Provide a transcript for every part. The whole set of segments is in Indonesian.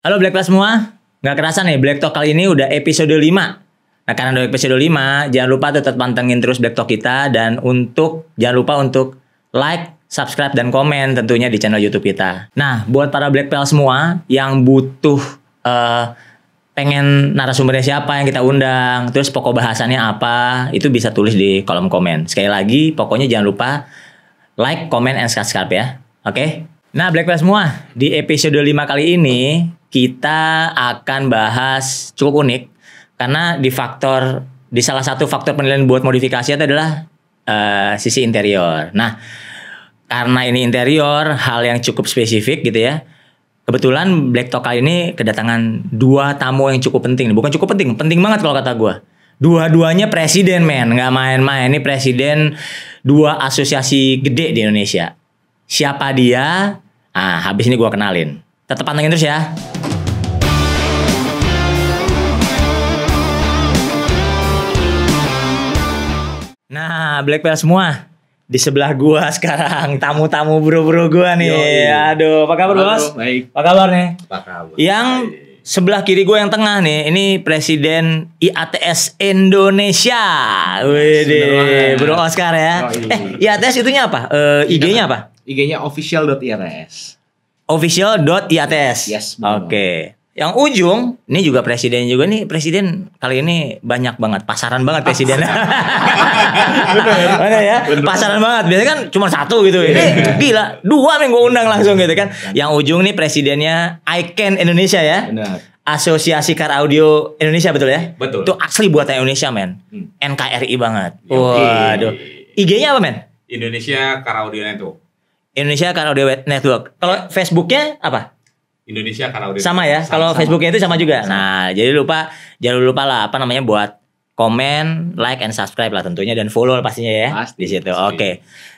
Halo Black Plus semua. Nggak kerasa nih Black Talk kali ini udah episode 5. Nah karena udah episode 5, jangan lupa tetap pantengin terus Black Talk kita. Dan jangan lupa untuk like, subscribe, dan komen tentunya di channel YouTube kita. Nah buat para Black Plus semua yang butuh pengen narasumbernya siapa yang kita undang, terus pokok bahasannya apa, itu bisa tulis di kolom komen. Sekali lagi, pokoknya jangan lupa like, comment, and subscribe ya. Oke? Nah, Black Plus semua, di episode 5 kali ini kita akan bahas cukup unik karena di salah satu faktor penilaian buat modifikasi itu adalah sisi interior. Nah, karena ini interior, hal yang cukup spesifik gitu ya. Kebetulan Black Talk kali ini kedatangan 2 tamu yang cukup penting. Bukan cukup penting, penting banget kalau kata gue. Dua-duanya presiden, men. Nggak main-main. Ini presiden 2 asosiasi gede di Indonesia. Siapa dia? Nah, habis ini gue kenalin. Tetap pantengin terus ya. Nah, Black Belt semua. Di sebelah gua sekarang tamu-tamu bro-bro gua nih. Aduh, apa kabar bos? Baik. Apa kabar nih? Apa kabar? Yang sebelah kiri gua yang tengah nih, ini Presiden IATS Indonesia. Wih, Bro Oscar ya. IATS itunya apa? IG-nya apa? IG-nya official.iats. Official.iats. Yes. Oke. Yang ujung, ini juga presiden juga nih. Presiden kali ini banyak banget, pasaran banget presiden. Mana ya? Pasaran banget. Biasanya kan cuma 1 gitu. Ini gila, 2 yang gue undang langsung gitu kan. Yang ujung nih presidennya ICANN Indonesia ya. Benar. Asosiasi Car Audio Indonesia, betul ya? Betul. Itu asli buatan Indonesia, men. NKRI banget. Yoke. Waduh. IG-nya apa, men? Indonesia Car Audio Network. Indonesia Car Audio Network. Kalau Facebooknya apa? Indonesia Car Audio Sama ya, kalau Facebooknya itu sama juga. Nah, jadi jangan lupa lah apa namanya buat komen, like, and subscribe lah tentunya dan follow pastinya ya. Pasti, di situ. pasti. Oke.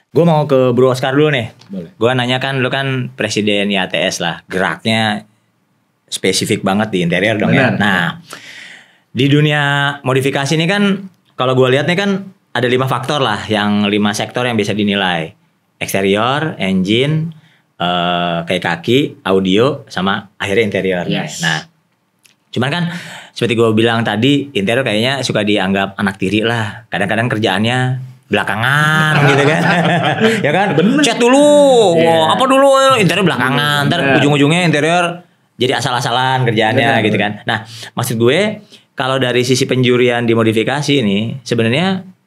Gue mau ke Bro Oscar dulu nih. Boleh. Gue nanya kan lu kan presiden IATS lah, geraknya spesifik banget di interior dong ya. Benar. Nah, di dunia modifikasi ini kan kalau gue lihat nih kan ada 5 faktor lah, yang 5 sektor yang bisa dinilai. Eksterior, engine, kayak kaki, audio, sama akhirnya interior. Yes. Nah, cuman kan seperti gue bilang tadi, interior kayaknya suka dianggap anak tiri lah. Kadang-kadang kerjaannya belakangan gitu kan. Ya kan? Chat dulu. Yeah. Apa dulu? Interior belakangan. Ntar ujung-ujungnya interior jadi asal-asalan kerjaannya gitu kan. Nah, maksud gue kalau dari sisi penjurian di modifikasi ini sebenarnya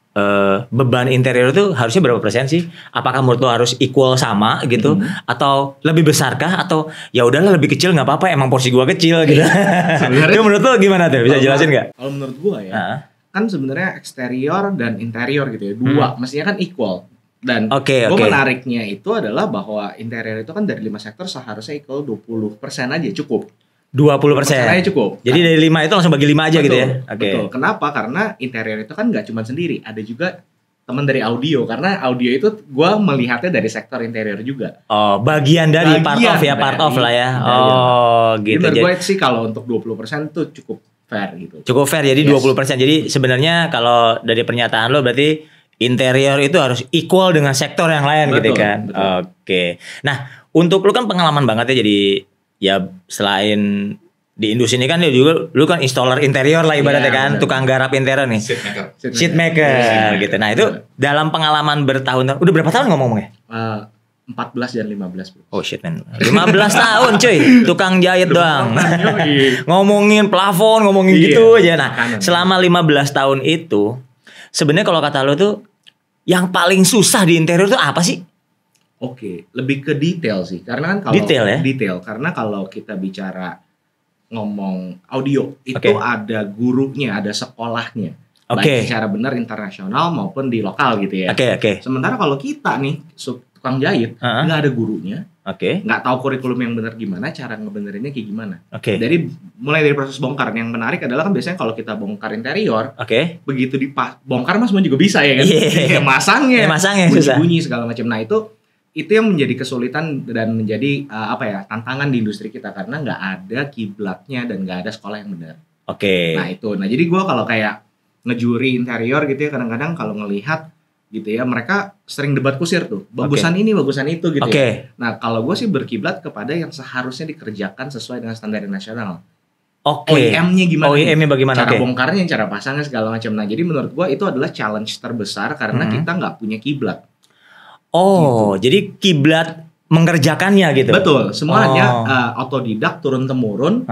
beban interior itu harusnya berapa persen sih? Apakah menurut lo harus equal sama gitu, atau lebih besarkah, atau ya udahlah lebih kecil nggak apa-apa, emang porsi gua kecil gitu? Sebenarnya itu menurut lo gimana tuh? Bisa jelasin nggak? Kalau menurut gua ya, kan sebenarnya eksterior dan interior gitu ya, 2 mestinya kan equal. Dan gua menariknya itu adalah bahwa interior itu kan dari 5 sektor seharusnya equal 20% aja cukup. 20% aja cukup. Jadi dari 5 itu langsung bagi 5 aja gitu ya? Betul. Kenapa? Karena interior itu kan nggak cuma sendiri, ada juga teman dari audio. Karena audio itu gue melihatnya dari sektor interior juga. Oh, bagian dari part of lah ya. Oh, gitu. Jadi menurut gue sih kalau untuk 20% tuh cukup fair gitu. Cukup fair, jadi 20%. Jadi sebenarnya kalau dari pernyataan lo berarti interior itu harus equal dengan sektor yang lain. Betul, gitu kan? Oke. Nah, untuk lo kan pengalaman banget ya, jadi ya selain di industri ini kan lu kan installer interior lah ibaratnya kan, tukang garap interior nih. Sheet maker gitu. Nah, itu dalam pengalaman bertahun-tahun. Udah berapa tahun ngomong-ngomongnya? 14 dan 15, bro. Oh shit man. 15 tahun cuy, tukang jahit doang. Ngomongin plafon, ngomongin gitu aja. Nah, selama 15 tahun itu sebenarnya kalau kata lu tuh yang paling susah di interior tuh apa sih? Oke, lebih ke detail sih. Karena kan kalau detail, karena kalau kita bicara ngomong audio itu ada gurunya, ada sekolahnya. Baik secara benar internasional maupun di lokal gitu ya. Sementara kalau kita nih tukang jahit nggak ada gurunya, nggak tahu kurikulum yang benar gimana, cara ngebenerinnya kayak gimana. Jadi mulai dari proses bongkar, yang menarik adalah kan biasanya kalau kita bongkar interior, begitu dibongkar mas semua juga bisa ya kan. Masangnya bunyi segala macam. Nah itu yang menjadi kesulitan dan menjadi tantangan di industri kita, karena nggak ada kiblatnya dan nggak ada sekolah yang benar. Nah jadi gue kalau kayak ngejuri interior gitu ya, kadang-kadang kalau ngelihat gitu ya, mereka sering debat kusir tuh, bagusan ini, bagusan itu gitu ya. Nah kalau gue sih berkiblat kepada yang seharusnya dikerjakan sesuai dengan standar nasional. OEM-nya gimana? OEM-nya bagaimana? Cara bongkarnya, cara pasangnya segala macam. Nah jadi menurut gue itu adalah challenge terbesar karena kita nggak punya kiblat. Gitu. Jadi kiblat mengerjakannya gitu. Betul, semuanya otodidak turun temurun.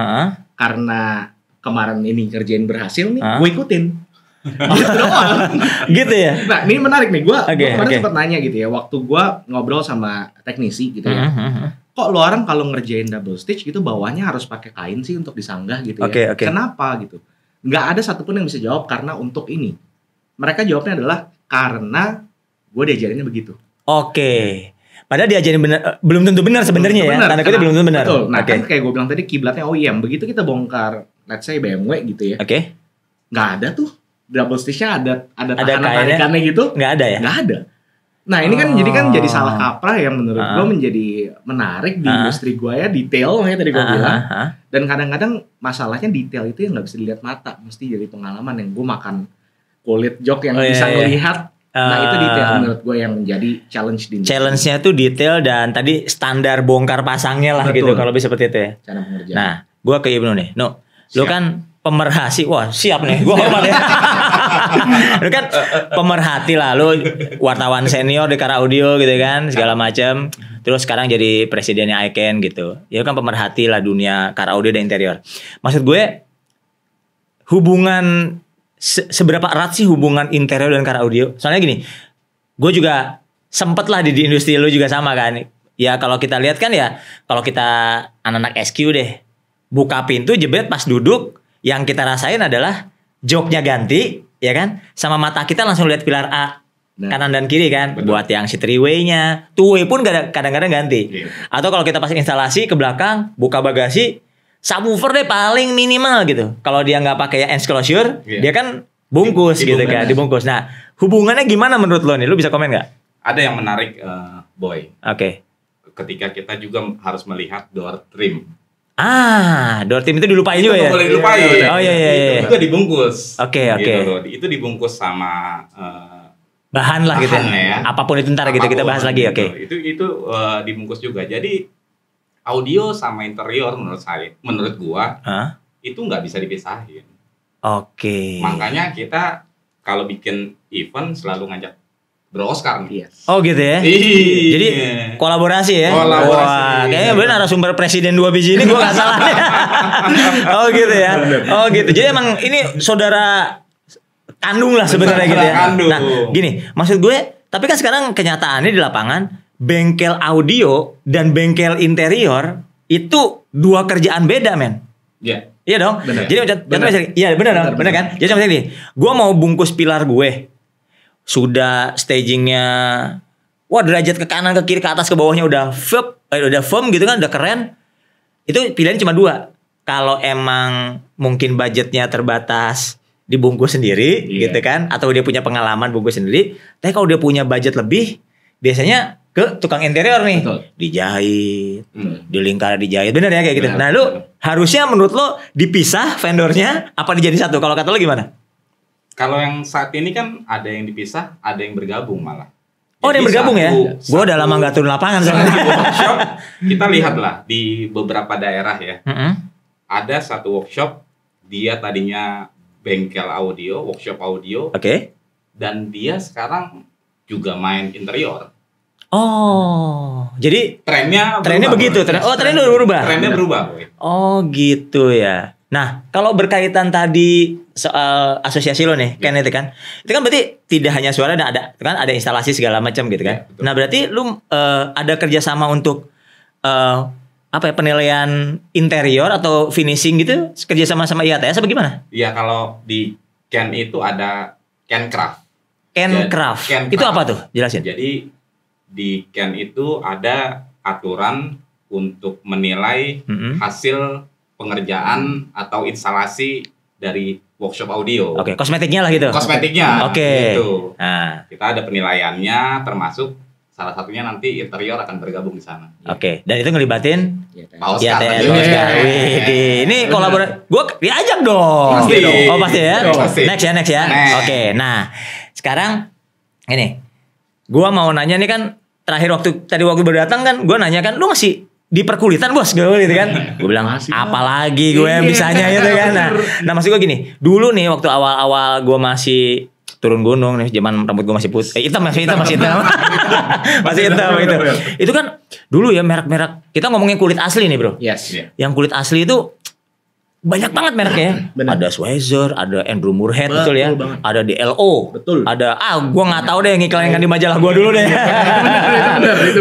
Karena kemarin ini kerjain berhasil nih, gue ikutin. Gitu ya. Nah ini menarik nih, gue kemarin sempat nanya gitu ya, waktu gue ngobrol sama teknisi gitu ya, kok lo orang kalau ngerjain double stitch gitu bawahnya harus pakai kain sih untuk disanggah gitu ya, kenapa gitu? Nggak ada satupun yang bisa jawab karena untuk ini. Mereka jawabnya adalah karena gue diajarinnya begitu. Padahal diajarin benar, belum tentu benar sebenarnya ya. Tanda kutip belum tentu benar. Betul. Nah kan kayak gue bilang tadi kiblatnya OEM, begitu kita bongkar, let's say BMW gitu ya, nggak ada tuh double stitch-nya ada tarikannya gitu, nggak ada ya? Nggak ada. Nah ini kan jadi salah kaprah yang menurut gue menjadi menarik di industri gue ya, detail makanya tadi gue bilang. Dan kadang-kadang masalahnya detail itu yang nggak bisa dilihat mata, mesti jadi pengalaman yang gue makan kulit jok yang bisa ngelihat. Nah itu detail menurut gue yang menjadi challenge di industri. Challenge-nya tuh detail dan tadi standar bongkar pasangnya lah. Betul. Gitu kalau bisa seperti itu ya. Cara pengerjaan. Nah gue ke Ibnu nih, lu kan pemerhati, wah siap nih, gue hormat ya. Lu kan pemerhati lah, lu wartawan senior di Kara Audio gitu kan, segala macam. Terus sekarang jadi presidennya Icon gitu. Ya kan pemerhati lah dunia Kara Audio dan interior. Maksud gue, hubungan seberapa erat sih hubungan interior dan Kara Audio? Soalnya gini, gue juga sempet lah di industri lu juga sama kan. Ya kalau kita lihat kan ya, kalau kita anak-anak SQ deh, buka pintu jebret pas duduk, yang kita rasain adalah joknya ganti, ya kan? Sama mata kita langsung lihat pilar A, kanan dan kiri kan. Betul. Buat yang si three-way-nya, two-way pun kadang-kadang ganti. Atau kalau kita pasang instalasi ke belakang, buka bagasi, subwoofer deh paling minimal gitu. Kalau dia nggak pakai end closure, dia kan bungkus gitu kan, dibungkus. Nah, hubungannya gimana menurut lo nih? Lu bisa komen nggak? Ada yang menarik, Boy. Ketika kita juga harus melihat door trim. Door trim itu dilupain juga ya? Boleh dilupain. Oh iya. Itu dibungkus. Oke. Gitu, itu dibungkus sama bahan lah gitu ya. Apapun itu ntar gitu kita bahas lagi. Itu dibungkus juga. Jadi audio sama interior menurut gua itu nggak bisa dipisahin. Makanya kita kalau bikin event selalu ngajak Bro Oscar nih. Oh gitu ya. Jadi kolaborasi ya. Wah, kayaknya benar narasumber presiden 2 biji ini gua nggak salah. Oh gitu ya. Oh gitu. Jadi emang ini saudara kandung lah sebenarnya gitu ya. Nah, gini, maksud gue, tapi kan sekarang kenyataannya di lapangan bengkel audio dan bengkel interior itu dua kerjaan beda, men. Iya. Iya dong. Bener. Jadi benar kan? Jadi contohnya gini, gue mau bungkus pilar gue. Sudah stagingnya, wah derajat ke kanan, ke kiri, ke atas, ke bawahnya udah firm gitu kan, udah keren. Itu pilihan cuma 2. Kalau emang mungkin budgetnya terbatas, dibungkus sendiri gitu kan, atau dia punya pengalaman bungkus sendiri. Tapi kalau dia punya budget lebih, biasanya ke tukang interior nih. Dijahit, dilingkar, dijahit. Bener ya kayak gitu. Nah lu harusnya menurut lo dipisah vendornya apa dijadi satu? Kalau kata lo gimana? Kalau yang saat ini kan ada yang dipisah, ada yang bergabung malah. Oh, ada yang bergabung ya? Gue udah lama gak turun lapangan soalnya. Workshop, kita lihatlah di beberapa daerah ya. Ada satu workshop, dia tadinya bengkel audio, workshop audio. Dan dia sekarang juga main interior. Oh, jadi trennya begitu. Trennya udah berubah. Trennya berubah. Oh, gitu ya. Nah, kalau berkaitan tadi soal asosiasi lo nih, kan itu kan berarti tidak hanya suara dan ada instalasi segala macam gitu kan. Ya, nah, berarti lu ada kerjasama untuk penilaian interior atau finishing gitu, kerjasama sama IATS apa gimana? Iya, kalau di Ken itu ada Kencraft. Kencraft. Itu apa tuh? Jelasin. Jadi di Ken itu ada aturan untuk menilai hasil pengerjaan atau instalasi dari workshop audio. Kosmetiknya lah gitu. Kosmetiknya. Gitu. Nah, kita ada penilaiannya, termasuk salah satunya nanti interior akan bergabung di sana. Dan itu ngelibatin Pak Oscar. Iya. Ini kolaborasi. Gue diajak dong. Pasti dong. Oh pasti ya. Pasti. Next ya. Nah, sekarang ini gue mau nanya nih kan, terakhir waktu berdatang kan, gue nanya kan, lu masih di perkulitan bos gue gitu kan? Gue bilang apalagi gue yang bisanya gitu kan. Nah maksud gue gini, dulu nih waktu awal-awal gue masih turun gunung nih, zaman rambut gue masih putih, hitam masih hitam masih hitam gitu. Itu kan dulu ya merek-merek, kita ngomongin kulit asli nih bro. Yes. Yang kulit asli itu banyak banget mereknya. Ada Schweizer, ada Andrew Moorhead, betul ya. Banget. Ada DLO, betul. Ada gue nggak tahu deh ngiklan yang di majalah gue dulu deh.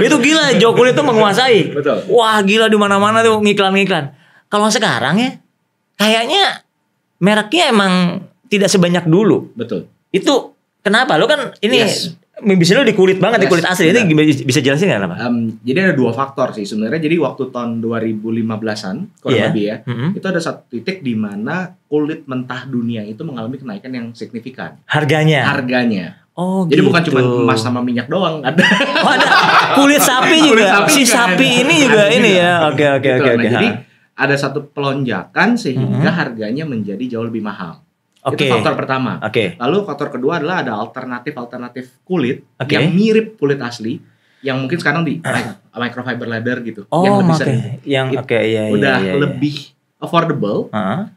Itu gila, Joe kulit tuh menguasai. Betul. Wah gila di mana-mana tuh ngiklan-ngiklan. Kalau sekarang ya, kayaknya mereknya emang tidak sebanyak dulu. Betul. Itu kenapa? Lo kan ini bisa lo di kulit banget, di kulit asli. Itu bisa jelasin nggak kenapa? Jadi ada dua faktor sih sebenarnya. Jadi waktu tahun 2015-an kurang lebih ya, itu ada satu titik di mana kulit mentah dunia itu mengalami kenaikan yang signifikan. Harganya. Oh, jadi bukan cuma emas sama minyak doang, ada. Oh, ada kulit sapi juga. Si sapi ini juga ini ya. Oke. Jadi ada satu pelonjakan sehingga harganya menjadi jauh lebih mahal. Itu faktor pertama. Lalu faktor kedua adalah ada alternatif kulit yang mirip kulit asli, yang mungkin sekarang di microfiber leather gitu, yang lebih sering, lebih affordable,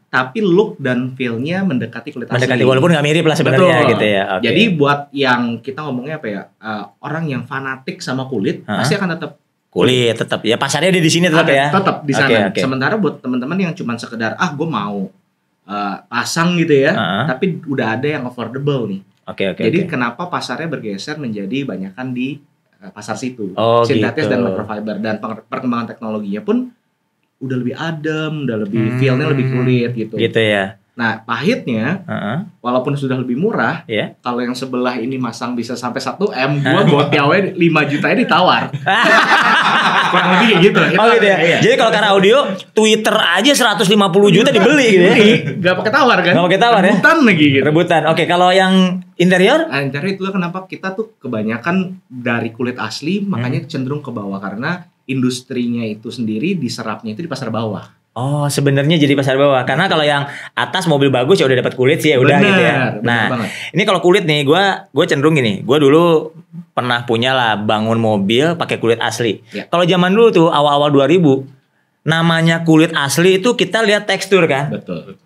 tapi look dan feel-nya mendekati kulit asli. Walaupun nggak mirip lah sebenarnya gitu ya. Jadi buat yang kita ngomongnya apa ya, orang yang fanatik sama kulit pasti akan tetap kulit tetap ya, pasarnya di sini tetap ya. Tetap di sana. Sementara buat teman-teman yang cuma sekedar gue mau pasang gitu ya, tapi udah ada yang affordable nih. Jadi kenapa pasarnya bergeser menjadi banyakan di pasar situ, sintetis dan microfiber, dan perkembangan teknologinya pun udah lebih adem, udah lebih feel-nya lebih kulit gitu. Gitu ya. Nah pahitnya, walaupun sudah lebih murah, kalau yang sebelah ini masang bisa sampai 1 M, gua gotiawe 5 juta ini ditawar. Kurang lebih kayak gitu. Gitu ya. Iya. Jadi kalau karena audio, Twitter aja 150 juta dibeli gitu ya. Gak pakai tawar kan? Gak pakai tawar ya. Rebutan lagi gitu. Rebutan. Kalau yang interior? Interior itu kenapa kita tuh kebanyakan dari kulit asli, makanya cenderung ke bawah karena industrinya itu sendiri diserapnya itu di pasar bawah. Oh, sebenarnya jadi pasar bawah. Karena kalau yang atas mobil bagus ya udah dapat kulit sih ya udah gitu ya. Nah, ini kalau kulit nih gue cenderung gini. Gue dulu pernah punya lah bangun mobil pakai kulit asli. Kalau zaman dulu tuh awal-awal 2000, namanya kulit asli itu kita lihat tekstur kan. Betul.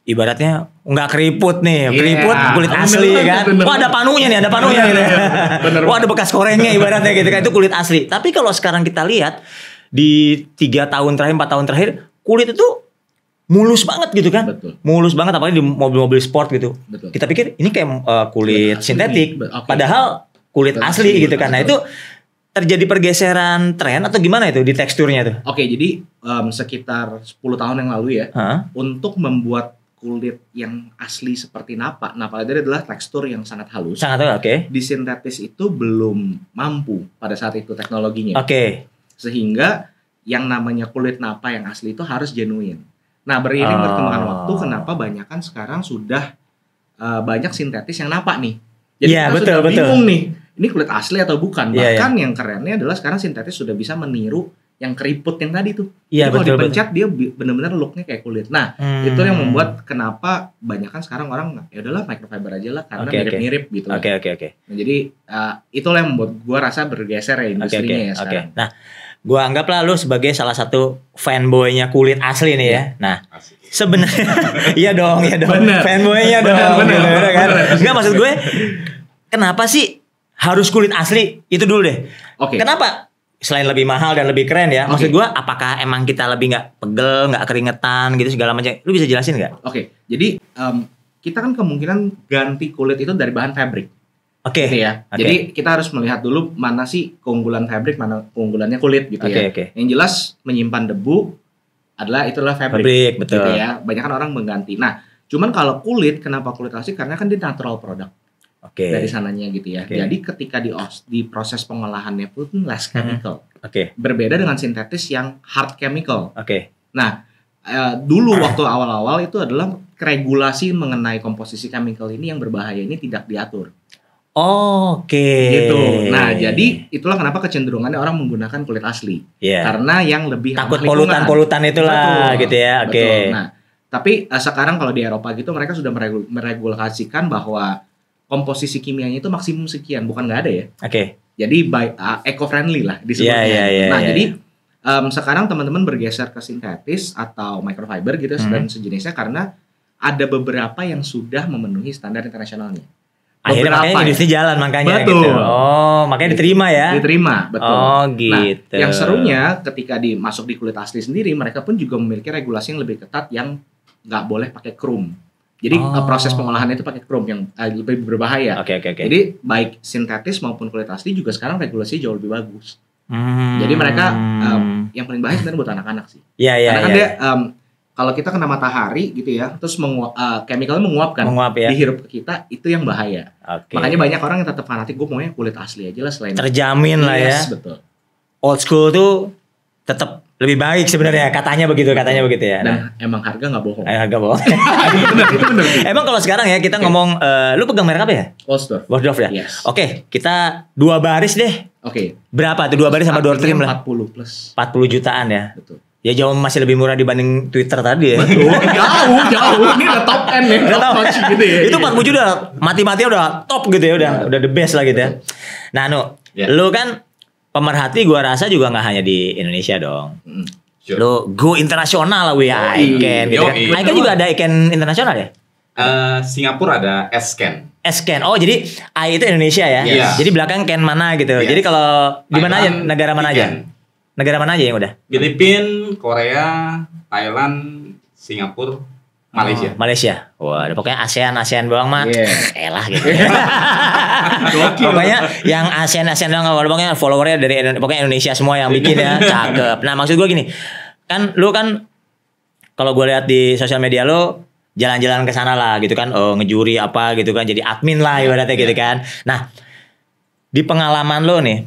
Ibaratnya nggak keriput nih, keriput kulit asli kan. Wah ada panunya nih, gitu. Wah ada bekas korengnya ibaratnya gitu kan, itu kulit asli. Tapi kalau sekarang kita lihat di 3 tahun terakhir, 4 tahun terakhir, kulit itu mulus banget gitu kan. Mulus banget apalagi di mobil-mobil sport gitu. Kita pikir ini kayak kulit sintetik, padahal kulit asli gitu kan. Nah itu terjadi pergeseran tren atau gimana itu di teksturnya tuh? Jadi sekitar 10 tahun yang lalu ya, untuk membuat kulit yang asli seperti napa leather adalah tekstur yang sangat halus. Di sintetis itu belum mampu pada saat itu teknologinya. Sehingga yang namanya kulit napa yang asli itu harus genuine. Nah, beriring perkembangan waktu, kenapa banyak kan sekarang sudah banyak sintetis yang napa nih. Jadi kita sudah bingung nih, ini kulit asli atau bukan. Bahkan yang kerennya adalah sekarang sintetis sudah bisa meniru yang keriput yang tadi tuh. Kalau dipencet dia benar-benar looknya kayak kulit. Nah, itu yang membuat kenapa banyak kan sekarang orang ya udahlah microfiber aja lah karena mirip-mirip gitu. Nah, jadi itulah yang membuat gua rasa bergeser ya industrinya ya sekarang. Nah, gua anggaplah lu sebagai salah satu fanboy-nya kulit asli nih ya. Nah, sebenarnya iya dong. Fanboy-nya dong. Bener kan? Enggak, maksud gue kenapa sih harus kulit asli? Itu dulu deh. Kenapa? Selain lebih mahal dan lebih keren ya. Maksud gue apakah emang kita lebih gak pegel, gak keringetan gitu segala macam. Lu bisa jelasin gak? Jadi kita kan kemungkinan ganti kulit itu dari bahan fabric. Gitu ya. Jadi kita harus melihat dulu mana sih keunggulan fabric, mana keunggulannya kulit gitu ya. Yang jelas menyimpan debu itulah fabric betul. Gitu ya. Banyak kan orang mengganti. Nah, cuman kalau kulit, kenapa kulit asli? Karena kan dia natural product. Dari sananya gitu ya. Jadi ketika di proses pengolahannya pun less chemical. Berbeda dengan sintetis yang hard chemical. Nah, dulu waktu awal-awal itu adalah regulasi mengenai komposisi chemical ini yang berbahaya ini tidak diatur. Gitu. Nah, jadi itulah kenapa kecenderungannya orang menggunakan kulit asli. Karena yang lebih takut polutan itulah. Betul, gitu ya. Betul. Nah, tapi sekarang kalau di Eropa gitu mereka sudah meregulasikan bahwa komposisi kimianya itu maksimum sekian, bukan nggak ada ya. Oke. Jadi eco-friendly lah disebutnya. Jadi sekarang teman-teman bergeser ke sintetis atau microfiber gitu dan sejenisnya karena ada beberapa yang sudah memenuhi standar internasionalnya. Akhirnya makanya industri jalan makanya betul. Gitu. Oh, makanya diterima ya. Diterima, betul. Oh, gitu. Nah, yang serunya ketika masuk di kulit asli sendiri, mereka pun juga memiliki regulasi yang lebih ketat yang nggak boleh pakai krom. Jadi proses pengolahannya itu pakai krom yang lebih berbahaya. Oke. Jadi baik sintetis maupun kulit asli juga sekarang regulasinya jauh lebih bagus. Jadi mereka yang paling bahaya sebenarnya buat anak-anak sih. Karena kan dia kalau kita kena matahari gitu ya, terus chemicalnya menguap ya. dihirup ke kita, itu yang bahaya. Makanya banyak orang yang tetap fanatik, gue maunya kulit asli aja lah selain terjamin lah ya. Betul. Old school tuh tetap lebih baik sebenarnya, katanya begitu ya. Dan emang harga nggak bohong. Harga bohong. Bener. Emang kalau sekarang ya kita ngomong, lu pegang merek apa ya? Wolfsdorf ya. Yes. Oke, kita 2 baris deh. Oke. Berapa tuh 2 baris sama door trim lah? 40 plus. 40 jutaan ya. Betul. Ya jauh masih lebih murah dibanding Twitter tadi ya. Betul. Jauh. Ini udah top end nih. Top notch gitu ya. Itu 40 juta udah mati-mati udah top gitu ya, udah the best lah gitu ya. Nah, lu kan pemerhati gua rasa juga nggak hanya di Indonesia dong. Lu go internasional lah Icon gitu kan. Icon juga ada Icon internasional ya? Singapura ada S-Scan. S-Scan. Oh, jadi I itu Indonesia ya. Jadi belakang Ken mana gitu. Jadi kalau di mana aja, negara mana aja? Negara mana aja yang udah? Filipina, Korea, Thailand, Singapura, Malaysia. Wah, pokoknya ASEAN doang mah. Elah gitu. Pokoknya yang ASEAN doang, pokoknya followernya dari pokoknya Indonesia semua yang bikin ya. Cakep. Nah, maksud gue gini. Kan lu kan kalau gue lihat di sosial media lu jalan-jalan ke sana lah gitu kan. Oh, ngejuri apa gitu kan. Jadi admin lah ibaratnya gitu kan. Nah, di pengalaman lu nih,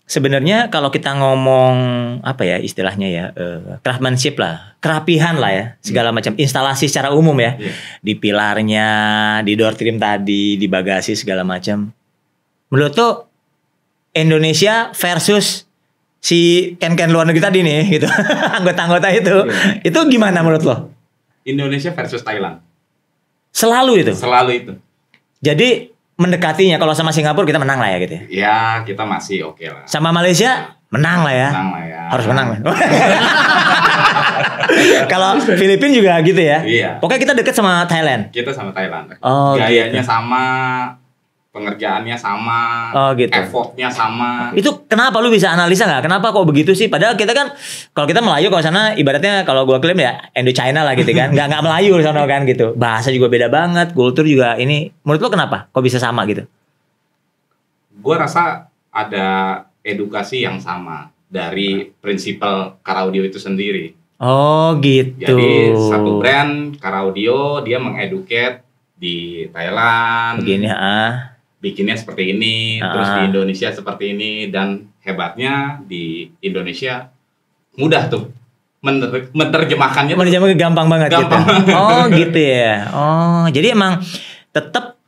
sebenarnya kalau kita ngomong apa ya istilahnya ya, craftsmanship lah, kerapihan lah ya, segala macam instalasi secara umum ya, di pilarnya, di door trim tadi, di bagasi segala macam. Menurut tuh Indonesia versus si Ken luar negeri tadi nih gitu, anggota-anggota itu gimana menurut lo? Indonesia versus Thailand. Selalu itu. Jadi mendekatinya kalau sama Singapura kita menang lah ya gitu ya. Ya, kita masih oke lah. Sama Malaysia menang lah ya. Harus menang lah. Kalau Filipina juga gitu ya. Iya. Pokoknya kita deket sama Thailand. Kita sama Thailand. Oh, gayanya gitu. sama, pengerjaannya sama, gitu. effortnya sama. Itu kenapa lu bisa analisa nggak? Kenapa kok begitu sih? Padahal kita kan kalau kita Melayu kalau sana ibaratnya kalau gua klaim ya Indo-China lah gitu kan. nggak Melayu di sana kan gitu. Bahasa juga beda banget, kultur juga ini. Menurut lu kenapa? Kok bisa sama gitu? Gua rasa ada edukasi yang sama dari prinsipal Car Audio itu sendiri. Oh gitu. Jadi satu brand Car Audio dia mengeduket di Thailand. Begini bikinnya seperti ini, terus di Indonesia seperti ini, dan hebatnya di Indonesia mudah tuh menerjemahkannya. Menerjemahkannya gampang banget. Gitu. Oh gitu ya. Oh jadi emang tetap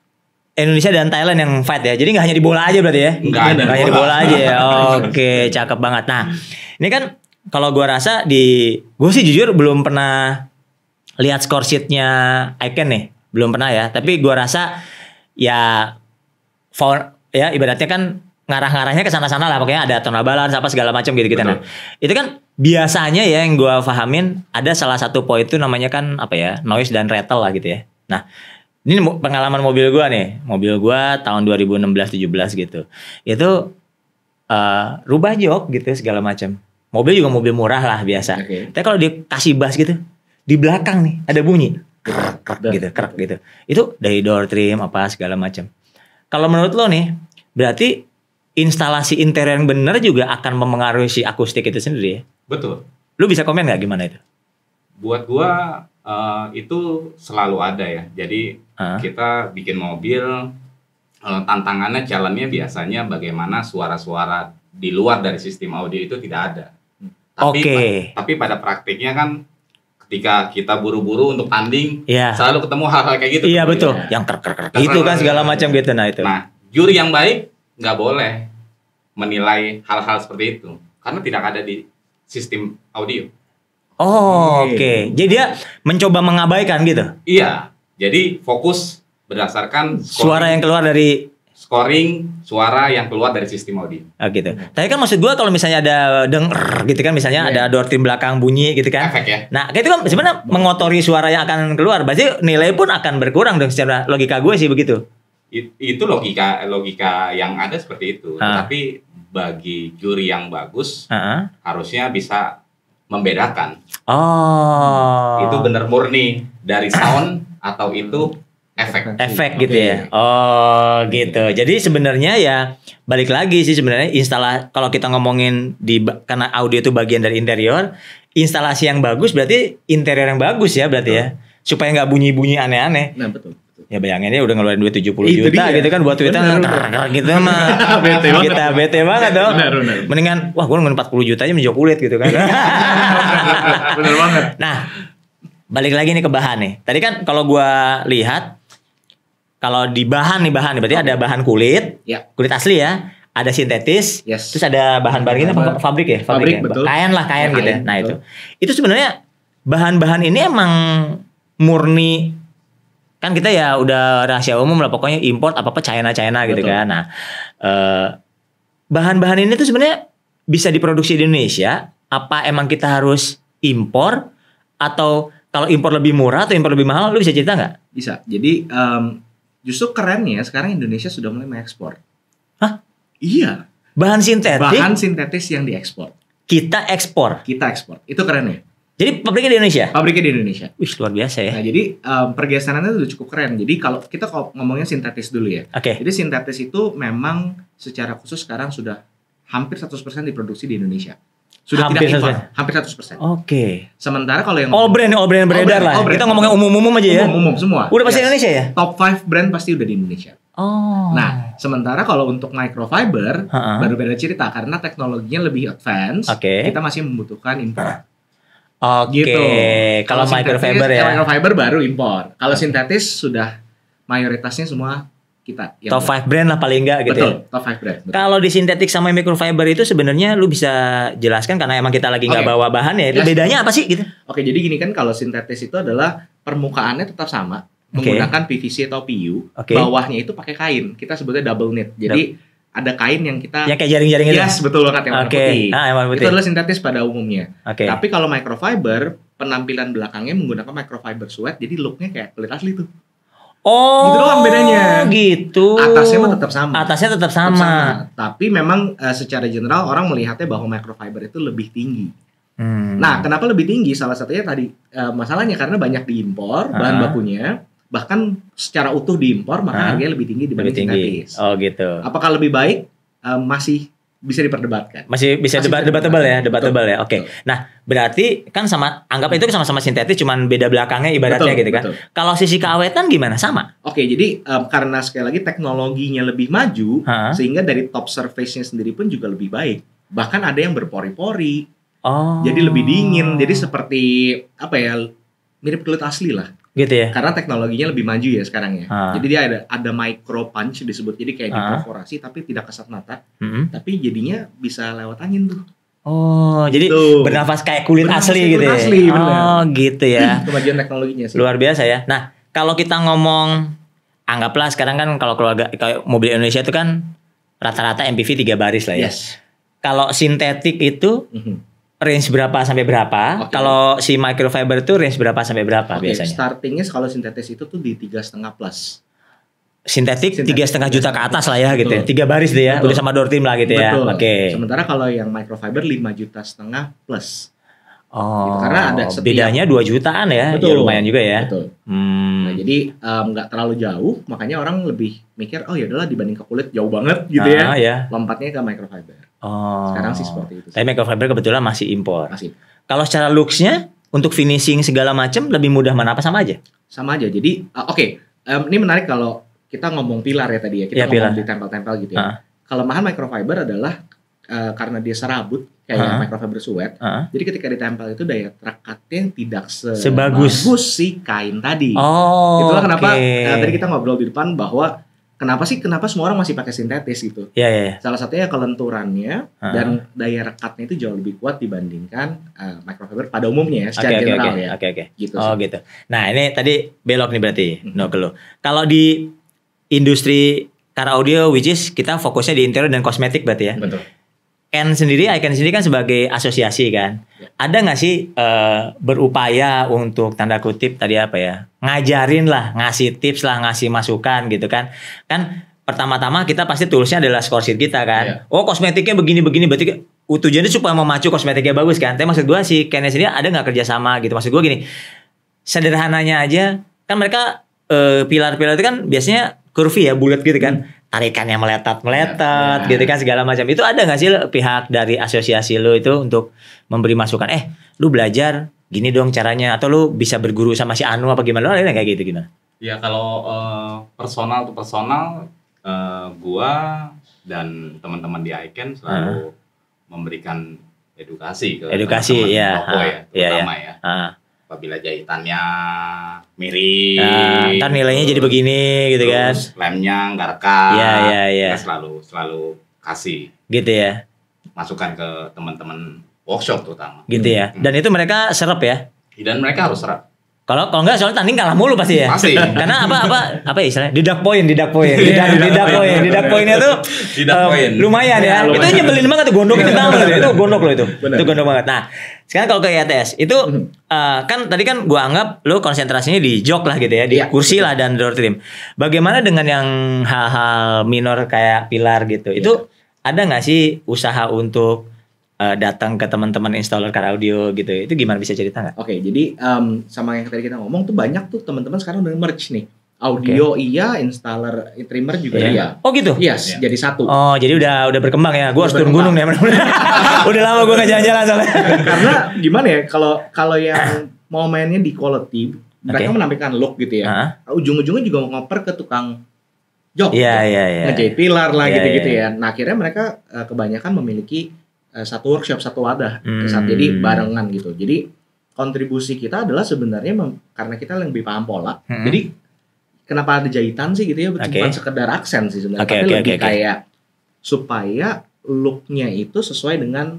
Indonesia dan Thailand yang fight ya. Jadi nggak hanya di bola aja berarti ya? Nggak hanya di bola aja ya. Oke, cakep banget. Nah ini kan kalau gue rasa gue sih jujur belum pernah lihat score sheetnya Icon nih, belum pernah ya. Tapi gue rasa ya ibaratnya kan ngarah-ngarahnya ke sana-sana lah, pokoknya ada tone balance apa segala macam gitu-gitu. Nah, itu kan biasanya ya yang gue pahamin ada salah satu poin itu namanya kan apa ya, noise dan rattle lah gitu ya. Nah, ini pengalaman mobil gue nih, mobil gue tahun 2016-17 gitu. Itu rubah jok gitu segala macam. Mobil juga mobil murah lah biasa. Tapi kalau dikasih bass gitu, di belakang nih ada bunyi kerak gitu. Itu dari door trim apa segala macam. Kalau menurut lo nih, berarti instalasi interior yang benar juga akan mempengaruhi si akustik itu sendiri ya? Betul. Lu bisa komen nggak gimana itu? Buat gua itu selalu ada ya. Jadi kita bikin mobil, tantangannya, challenge-nya biasanya bagaimana suara-suara di luar dari sistem audio itu tidak ada. Tapi pada praktiknya kan ketika kita buru-buru untuk tanding, selalu ketemu hal-hal kayak gitu. Iya betul, yang kerk itu kan segala macam gitu. Nah, juri yang baik nggak boleh menilai hal-hal seperti itu karena tidak ada di sistem audio. Oke. Jadi dia mencoba mengabaikan gitu. Iya. Jadi fokus berdasarkan suara yang keluar dari suara yang keluar dari sistem audio. Oh gitu. Tapi kan maksud gue kalau misalnya ada denger gitu kan, misalnya ada door trim belakang bunyi gitu kan. Efek ya. Nah itu kan sebenarnya mengotori suara yang akan keluar. Berarti nilai pun akan berkurang dong secara logika gue sih begitu. Itu logika yang ada seperti itu. Tapi bagi juri yang bagus harusnya bisa membedakan. Itu benar murni dari sound atau itu efek gitu ya. Oh gitu. Jadi sebenarnya ya balik lagi sih sebenarnya kalau kita ngomongin karena audio itu bagian dari interior, instalasi yang bagus berarti interior yang bagus ya berarti ya. Supaya nggak bunyi-bunyi aneh-aneh. Nah betul. Ya bayanginnya udah ngeluarin duit 70 juta gitu kan buat Twitter gitu mah. Kita bete banget dong. Benar. Mendingan wah gue ngeluarin 40 juta aja menjual kulit gitu kan. Bener banget. Nah, balik lagi nih ke bahan nih. Tadi kan kalau gue lihat kalau di bahan berarti ada bahan kulit, kulit asli ya, ada sintetis, terus ada bahan-bahan ini apa fabrik ya? Fabrik betul. Kain gitu ya. Nah itu sebenarnya bahan-bahan ini emang murni kan kita ya udah rahasia umum lah pokoknya import apa China gitu kan. Nah bahan-bahan ini tuh sebenarnya bisa diproduksi di Indonesia. Apa emang kita harus impor atau kalau impor lebih murah atau impor lebih mahal? Lu bisa cerita nggak? Bisa. Jadi justru kerennya sekarang Indonesia sudah mulai mengekspor. Hah? Iya. Bahan sintetis yang diekspor. Kita ekspor. Itu kerennya. Jadi pabriknya di Indonesia? Pabriknya di Indonesia. Wih luar biasa ya. Nah jadi pergeserannya udah cukup keren. Jadi kalau kita ngomongnya sintetis dulu ya. Jadi sintetis itu memang secara khusus sekarang sudah hampir 100% diproduksi di Indonesia. Sudah hampir tidak impor. Hampir 100%. Sementara kalau yang all brand beredar lah. Kita ngomongnya umum-umum aja ya. Umum semua. Udah pasti Indonesia ya? Top 5 brand pasti udah di Indonesia. Nah, sementara kalau untuk microfiber baru beda cerita karena teknologinya lebih advance. Kita masih membutuhkan impor. Gitu. Kalau microfiber ya. Microfiber baru impor. Kalau sintetis sudah mayoritasnya semua kita. Top 5 brand lah paling enggak gitu. Betul, top 5 brand. Kalau di sintetik sama microfiber itu sebenarnya lu bisa jelaskan karena emang kita lagi nggak bawa bahan ya. Itu bedanya apa sih gitu? Jadi gini kan kalau sintetis itu adalah permukaannya tetap sama. Menggunakan PVC atau PU. Bawahnya itu pakai kain. Kita sebutnya double knit. Jadi ada kain yang kita kayak jaring-jaring itu. Yes, betul banget yang warna putih. Warna putih. Itu adalah sintetis pada umumnya. Tapi kalau microfiber, penampilan belakangnya menggunakan microfiber sweat, jadi looknya kayak kulit asli tuh. Gitu doang bedanya. Gitu. Atasnya mah tetap sama. Tetap sama. Tapi memang secara general orang melihatnya bahwa microfiber itu lebih tinggi. Nah, kenapa lebih tinggi? Salah satunya tadi masalahnya karena banyak diimpor bahan bakunya. Bahkan secara utuh diimpor maka harganya lebih tinggi dibanding sintetis. Gitu. Apakah lebih baik? Masih bisa diperdebatkan. Masih debatable ya. Nah, berarti kan anggap itu sama-sama sintetis cuman beda belakangnya ibaratnya gitu kan. Kalau sisi keawetan gimana? Sama? Jadi karena sekali lagi teknologinya lebih maju sehingga dari top surface-nya sendiri pun juga lebih baik. Bahkan ada yang berpori-pori. Jadi lebih dingin. Jadi seperti mirip kulit asli lah. Gitu ya. Karena teknologinya lebih maju ya sekarang ya. Jadi dia ada micro punch disebut. Jadi kayak diperforasi tapi tidak kasat mata. Tapi jadinya bisa lewat angin tuh. Jadi bernafas kayak kulit asli gitu ya. Gitu ya. Kemajuan teknologinya sih. Luar biasa ya. Nah, kalau kita ngomong anggaplah sekarang kan kalau keluarga kayak mobil Indonesia itu kan rata-rata MPV 3 baris lah ya. Kalau sintetik itu range berapa sampai berapa? Kalau si microfiber itu range berapa sampai berapa biasanya? Startingnya kalau sintetis itu tuh di 3,5 plus. Sintetik 3,5 juta ke atas lah ya gitu ya. 3 baris deh ya. Udah sama door trim lah gitu ya. Sementara kalau yang microfiber 5,5 juta plus. Gitu. Karena ada bedanya 2 jutaan ya. Ya lumayan juga ya. Nah, jadi nggak terlalu jauh, makanya orang lebih mikir ya udahlah dibanding ke kulit jauh banget gitu ya. Lompatnya ke microfiber. Sekarang sih seperti itu. Tapi microfiber kebetulan masih impor. Kalau secara looks-nya untuk finishing segala macam lebih mudah mana apa sama aja? Sama aja. Jadi ini menarik kalau kita ngomong pilar ya tadi ya. Kita ngomong di tempel-tempel gitu ya. Kelemahan microfiber adalah karena dia serabut kayak microfiber sweat. Jadi ketika ditempel itu daya rekatnya tidak sebagus si kain tadi. Itulah kenapa tadi kita ngobrol di depan bahwa Kenapa semua orang masih pakai sintetis gitu? Salah satunya kelenturannya dan daya rekatnya itu jauh lebih kuat dibandingkan microfiber pada umumnya ya, secara general ya. Gitu gitu. Nah ini tadi belok nih berarti, Kalau di industri car audio, which is kita fokusnya di interior dan kosmetik berarti ya. Betul. Icon sendiri kan sebagai asosiasi kan. Ada nggak sih berupaya untuk tanda kutip tadi apa ya, ngajarin lah, ngasih tips lah, ngasih masukan gitu kan? Kan pertama-tama kita pasti toolsnya adalah score sheet kita kan. Oh kosmetiknya begini berarti tujuannya supaya memacu kosmetiknya bagus kan. Tapi maksud gue sih Ken sendiri ada nggak kerjasama gitu? Maksud gue gini, sederhananya aja kan mereka pilar-pilar itu kan biasanya curvy ya, bulat gitu kan. Tarikannya meletot gitu kan segala macam. Itu ada nggak sih pihak dari asosiasi lo itu untuk memberi masukan? Lu belajar gini dong caranya, atau lu bisa berguru sama si Anu apa gimana? Lo ada kayak gitu gimana? Ya kalau personal to personal, gua dan teman-teman di Icon selalu memberikan edukasi ke teman-teman toko terutama ya. Apabila jahitannya miring, ntar nilainya jadi begini gitu kan. Lemnya nggak rekat. Kita selalu kasih. Gitu ya. Masukan ke teman-teman workshop terutama. Gitu ya. Dan itu mereka serap ya. Dan mereka harus serap. Kalau enggak soalnya tanding kalah mulu pasti ya. Pasti. Karena apa istilahnya? Didak poin. Didak poinnya tuh lumayan ya. Itu nyebelin banget tuh, gondok itu banget. Itu gondok loh itu. Itu gondok banget. Nah, sekarang kalau ke IATS itu kan tadi kan gua anggap lo konsentrasinya di jok lah gitu ya, di kursi lah dan door trim. Bagaimana dengan yang hal-hal minor kayak pilar gitu? Itu ada nggak sih usaha untuk datang ke teman-teman installer car audio gitu? Itu gimana, bisa cerita nggak? Oke, jadi sama yang tadi kita ngomong tuh banyak tuh teman-teman sekarang udah merge nih. Audio iya, installer trimmer juga iya. Oh gitu? Yes, jadi satu. Oh, jadi udah berkembang ya. Gua harus turun gunung nih. Udah lama gua nggak jalan-jalan soalnya. Karena gimana ya, kalau yang mau mainnya di quality, mereka menampilkan look gitu ya. Ujung-ujungnya juga ngoper ke tukang jok. Iya. Ngejahit pilar lah gitu-gitu ya. Nah, akhirnya mereka kebanyakan memiliki satu workshop, satu wadah, jadi barengan gitu. Jadi kontribusi kita adalah sebenarnya karena kita lebih paham pola. Jadi kenapa ada jahitan sih gitu ya? Bukan sekedar aksen sih sebenarnya, tapi lebih kayak supaya looknya itu sesuai dengan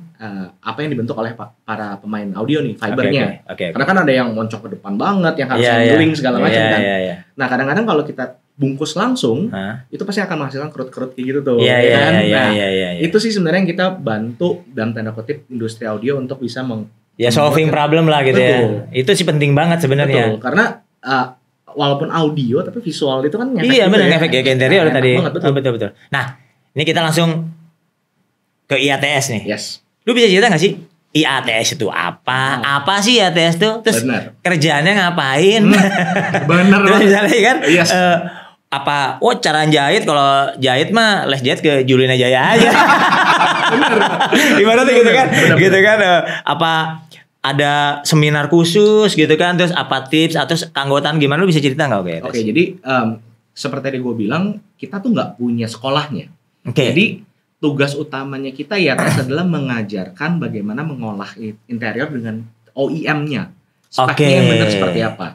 apa yang dibentuk oleh para pemain audio nih, fibernya. Karena kan ada yang moncok ke depan banget, yang harus handling segala macam kan. Nah kadang-kadang kalau kita bungkus langsung, itu pasti akan menghasilkan kerut-kerut kayak gitu tuh. Itu sih sebenarnya yang kita bantu dalam tanda kutip industri audio untuk bisa solving problem lah gitu. Betul. Ya. Itu sih penting banget sebenarnya. Betul, karena walaupun audio tapi visual itu kan ngefek. Iya benar, ngefek ya ke interior tadi. Betul. Nah, ini kita langsung ke IATS nih. Yes. Lu bisa cerita nggak sih IATS itu apa? Apa sih IATS itu? Terus kerjaannya ngapain? Bener. Terus misalnya kan, yes. Apa? Oh cara jahit, kalau jahit mah les jahit ke Julina Jaya aja. Bener. Gimana tuh gitu kan? Gitu kan? Apa ada seminar khusus gitu kan? Terus apa tips atau keanggotaan gimana? Lu bisa cerita nggak? Oke, jadi seperti tadi gue bilang, kita tuh nggak punya sekolahnya. Jadi tugas utamanya kita adalah mengajarkan bagaimana mengolah interior dengan OEM-nya. Speknya yang benar seperti apa.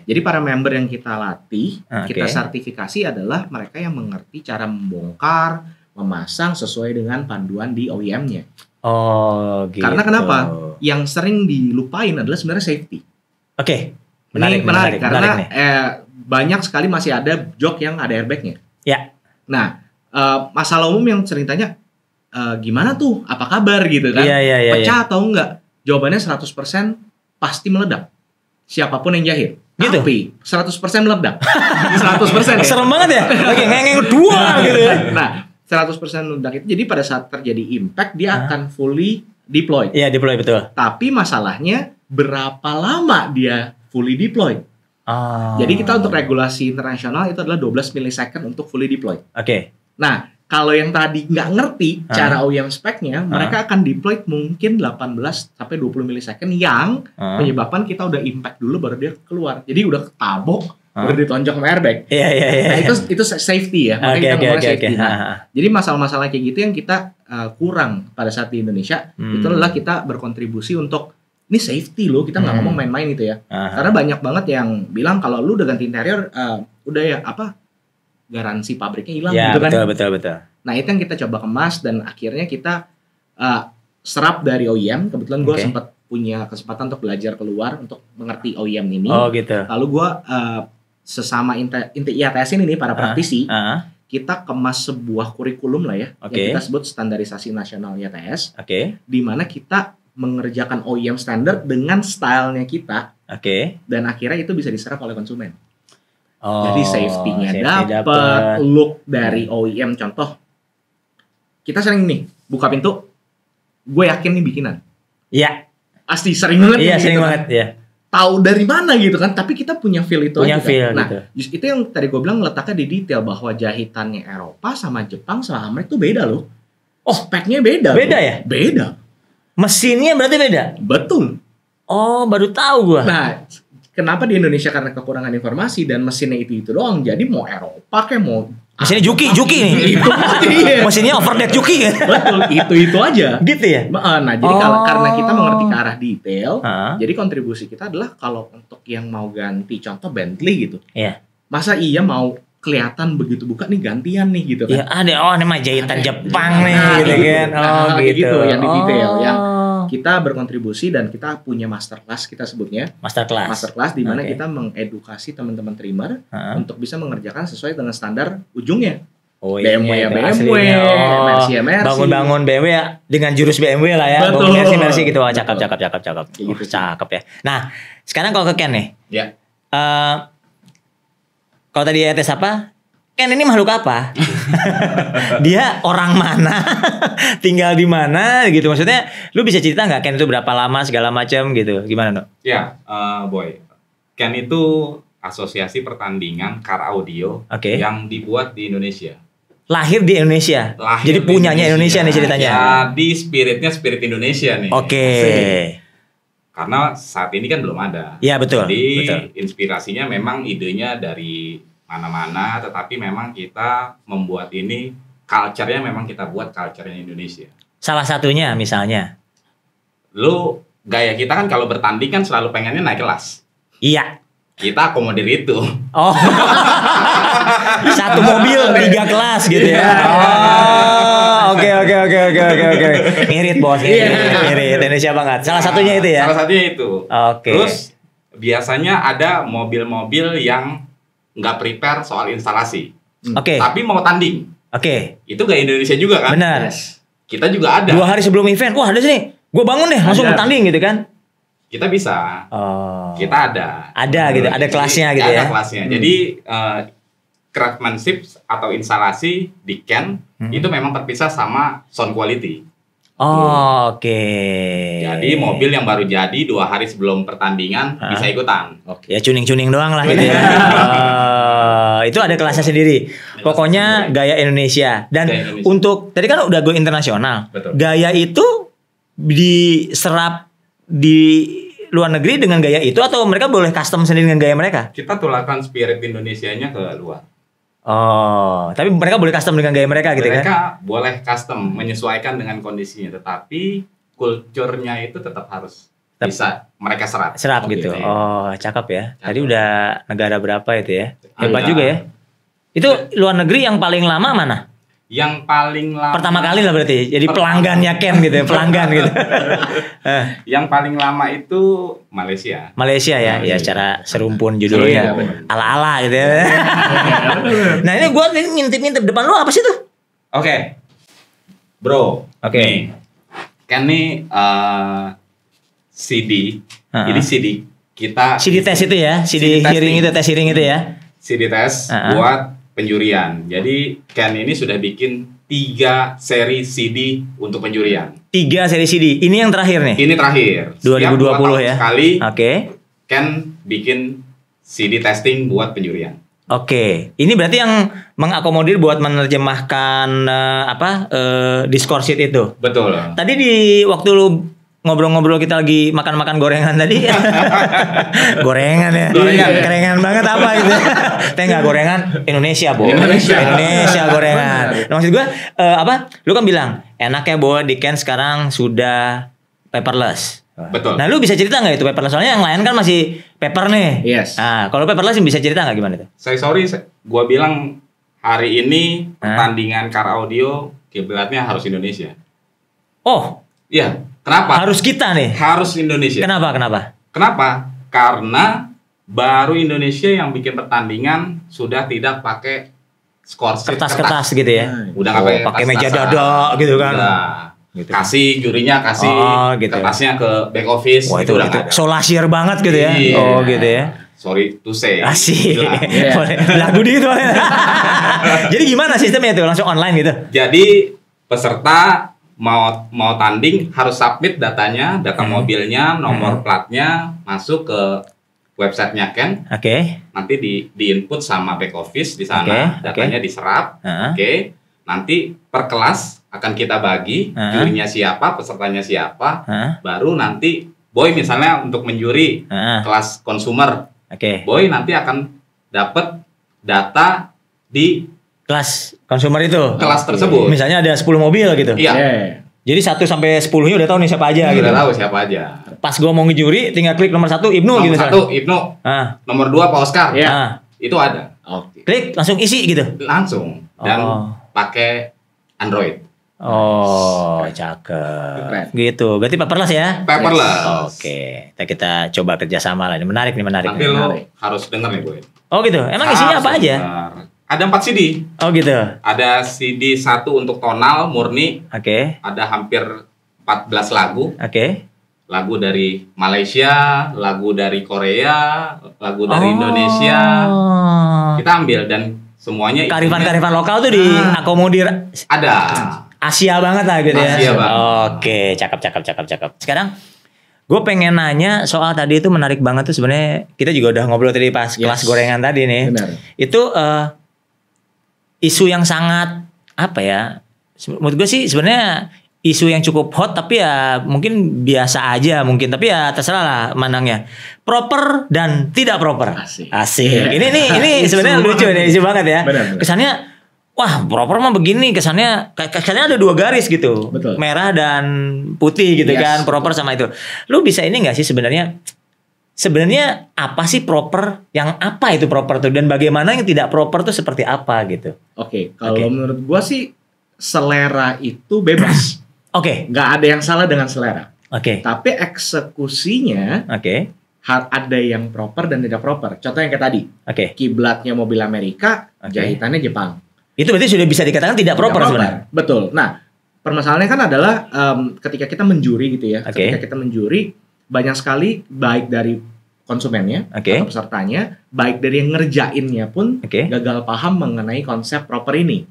Jadi para member yang kita latih, kita sertifikasi adalah mereka yang mengerti cara membongkar, memasang sesuai dengan panduan di OEM-nya. Oh, gitu. Karena kenapa? Yang sering dilupain adalah sebenarnya safety. Menarik karena banyak sekali masih ada jok yang ada airbag-nya. Ya. Nah, masalah umum yang sering tanya, gimana tuh? Apa kabar gitu kan? Pecah atau enggak? Jawabannya 100% pasti meledak. Siapapun yang jahit. Gitu? Tapi 100% meledak. 100% ya? Serem banget ya? Ngeng dua gitu ya? Nah, 100% meledak itu jadi pada saat terjadi impact, dia akan fully deployed. Iya, deploy betul. Tapi masalahnya, berapa lama dia fully deployed? Jadi kita untuk regulasi internasional itu adalah 12 millisecond untuk fully deployed. Nah, kalau yang tadi nggak ngerti cara OEM spec-nya, mereka akan deploy mungkin 18 sampai 20 millisecond yang menyebabkan kita udah impact dulu baru dia keluar. Jadi udah ketabok, baru ditonjok sama airbag. Nah, itu safety ya. Makanya kita ngomongnya safety. Jadi masalah-masalah kayak gitu yang kita kurang pada saat di Indonesia, itu adalah kita berkontribusi untuk ini safety loh, kita nggak ngomong main-main gitu ya. Karena banyak banget yang bilang kalau lu udah ganti interior, udah ya garansi pabriknya hilang ya, gitu kan. Betul. Nah itu yang kita coba kemas dan akhirnya kita serap dari OEM. Kebetulan gue sempat punya kesempatan untuk belajar keluar untuk mengerti OEM ini. Oh gitu. Lalu gue sesama inti IATS ini nih para praktisi, kita kemas sebuah kurikulum lah ya, yang kita sebut standarisasi nasional IATS. Di mana kita mengerjakan OEM standar dengan stylenya kita. Dan akhirnya itu bisa diserap oleh konsumen. Jadi safety-nya dapat, look dari OEM. Contoh, kita sering nih buka pintu, gue yakin nih bikinan. Iya. Pasti sering banget. Iya, sering banget. Iya. Tahu dari mana gitu kan? Tapi kita punya feel itu aja. Feel, nah, gitu. Itu yang tadi gue bilang letaknya di detail bahwa jahitannya Eropa sama Jepang sama Amerika itu beda loh. Speknya beda. Beda loh. Ya? Beda. Mesinnya berarti beda. Betul. Oh, baru tahu gue. Nah, kenapa di Indonesia karena kekurangan informasi dan mesinnya itu doang. Jadi mau Eropa kayak mau mesinnya Juki nih. Mesinnya overdeck Juki kan. Betul, itu aja. Gitu ya. Nah, jadi karena kita mengerti ke arah detail, jadi kontribusi kita adalah kalau untuk yang mau ganti contoh Bentley gitu. Iya. Masa iya mau kelihatan begitu buka nih gantian nih gitu kan. Iya, ada ini mah jahitan Jepang nih gitu kan. Gitu yang di detail yang kita berkontribusi dan kita punya masterclass kita sebutnya. Masterclass di mana kita mengedukasi teman-teman trimmer untuk bisa mengerjakan sesuai dengan standar ujungnya. BMW ya BMW, Mercy ya Mercy. Bangun BMW ya dengan jurus BMW lah ya. Betul. Mercy gitu. Cakep. Gitu. Cakep ya. Nah, sekarang kalau ke Ken nih. Ya. Kalau tadi tes apa? Ken ini makhluk apa? Dia orang mana? Tinggal di mana gitu. Maksudnya lu bisa cerita nggak Ken itu berapa lama segala macam gitu. Gimana, No? Ya, Boy. Ken itu asosiasi pertandingan car audio yang dibuat di Indonesia. Lahir di Indonesia. Jadi punyanya Indonesia nih ceritanya. Jadi spiritnya spirit Indonesia nih. Karena saat ini kan belum ada. Iya betul. Jadi inspirasinya memang idenya dari mana-mana, tetapi memang kita membuat ini culture-nya memang kita buat culture-nya Indonesia. Salah satunya misalnya. Lu gaya kita kan kalau bertanding kan selalu pengennya naik kelas. Iya. Kita akomodir itu. Oh. Satu mobil 3 kelas gitu ya. Oke. Ngirit bos. Ngirit Indonesia banget. Salah satunya itu ya. Salah satunya itu. Oke. Terus biasanya ada mobil-mobil yang nggak prepare soal instalasi. Tapi mau tanding. Itu gaya Indonesia juga kan? Benar. Kita juga ada. 2 hari sebelum event. Wah, ada sini. Gue bangun deh langsung bertanding gitu kan. Kita bisa. Kita ada. Ada gitu. Ada kelasnya gitu ya. Ada kelasnya. Jadi craftsmanship atau instalasi di Ken itu memang terpisah sama sound quality. Jadi mobil yang baru jadi 2 hari sebelum pertandingan bisa ikutan. Ya tuning doang lah gitu ya. Itu ada kelasnya sendiri. Pokoknya gaya Indonesia. Dan untuk tadi kan udah go internasional. Betul. Gaya itu diserap di luar negeri dengan gaya itu atau mereka boleh custom sendiri dengan gaya mereka? Kita tularkan spirit Indonesianya ke luar. Tapi mereka boleh custom dengan gaya mereka gitu kan? Mereka boleh custom menyesuaikan dengan kondisinya, tetapi kulturnya itu tetap harus bisa mereka serap gitu. Ya. Cakep ya. Tadi udah negara berapa itu ya? Hebat juga ya. Itu luar negeri yang paling lama mana? Yang paling lama pertama kali lah berarti. Jadi pelanggannya Ken gitu ya, pelanggan gitu. Yang paling lama itu Malaysia. Malaysia ya, ya secara serumpun judulnya. Ala-ala gitu ya. Nah, ini gua ngintip-ngintip depan lu apa sih tuh? Bro. Nih, Ken nih CD. Jadi CD kita CD tes itu ya, CD hearing itu, tes hearing itu ya. CD tes buat penjurian. Jadi Ken ini sudah bikin 3 seri CD untuk penjurian. 3 seri CD. Ini yang terakhir nih. Ini terakhir. 2020 ya. Sekali. Ken bikin CD testing buat penjurian. Ini berarti yang mengakomodir buat menerjemahkan discourse sheet itu. Betul. Tadi di waktu lu ngobrol-ngobrol kita lagi makan-makan gorengan tadi. Gorengan ya. Kerengan banget apa gitu. Enggak gorengan Indonesia, Bo. Indonesia gorengan. Nah, maksud gue lu kan bilang enak ya, Bo, di Ken sekarang sudah paperless. Betul. Nah, lu bisa cerita nggak itu paperless? Soalnya yang lain kan masih paper nih. Yes. Nah, kalau paperless bisa cerita nggak gimana tuh? Gua bilang hari ini pertandingan Car Audio kiblatnya harus Indonesia. Oh, iya. Kenapa? Harus kita nih. Harus Indonesia. Kenapa? Karena baru Indonesia yang bikin pertandingan sudah tidak pakai skor kertas gitu ya. Udah nggak pakai meja dada gitu kan. Gitu. Kasih jurinya gitu kertasnya ke back office. Wah, itu solasier banget gitu ya. Iya. Oh gitu ya. Sorry to say. Asik. Lagu gitu. Jadi gimana sistemnya itu? Langsung online gitu? Jadi peserta mau tanding harus submit datanya, data mobilnya, nomor platnya, masuk ke websitenya Ken. Nanti di input sama back office di sana, datanya diserap. Nanti per kelas akan kita bagi, jurinya siapa, pesertanya siapa. Baru nanti Boy misalnya untuk menjuri kelas consumer. Boy nanti akan dapat data di kelas konsumer itu. Kelas tersebut. Misalnya ada 10 mobil gitu. Iya. Jadi 1 sampai 10-nya udah tahu nih siapa aja gitu. Udah tahu siapa aja. Pas gua mau ngejuri tinggal klik nomor 1 Ibnu gitu. Nomor 1 Ibnu. Nomor 2 Pak Oscar. Itu ada. Klik langsung isi gitu. Langsung. Dan pakai Android. Oh, cakep. Gitu. Berarti paperless ya? Paperless. Oke. Kita coba kerjasama lah. Ini menarik. Tapi lo harus denger nih, Boy. Oh gitu. Emang isinya apa aja? Ada 4 CD. Oh gitu. Ada CD 1 untuk tonal murni. Ada hampir 14 lagu. Lagu dari Malaysia, lagu dari Korea, lagu dari Indonesia. Kita ambil dan semuanya kearifan lokal tuh diakomodir. Ada. Asia banget lah gitu ya. Asia banget. Oke, cakep. Sekarang gue pengen nanya soal tadi itu menarik banget tuh sebenarnya. Kita juga udah ngobrol tadi pas kelas gorengan tadi nih. Benar. Itu isu yang sangat apa ya? Menurut gue sih sebenarnya isu yang cukup hot tapi ya mungkin biasa aja mungkin, tapi ya terserah lah mandangnya. Proper dan tidak proper. Asik. Ini sebenarnya lucu nih, isu banget ya. Benar. Kesannya wah, proper mah begini, kesannya ada 2 garis gitu. Betul. Merah dan putih gitu kan, proper sama itu. Lu bisa ini enggak sih sebenarnya apa sih proper? Yang apa itu proper tuh dan bagaimana yang tidak proper tuh seperti apa gitu? Kalau menurut gua sih selera itu bebas. Nggak ada yang salah dengan selera. Tapi eksekusinya ada yang proper dan tidak proper. Contoh yang kayak tadi. Kiblatnya mobil Amerika, jahitannya Jepang. Itu berarti sudah bisa dikatakan tidak proper sebenarnya. Betul. Nah, permasalahannya kan adalah ketika kita menjuri gitu ya. Ketika kita menjuri banyak sekali baik dari konsumennya atau pesertanya, baik dari yang ngerjainnya pun gagal paham mengenai konsep proper ini.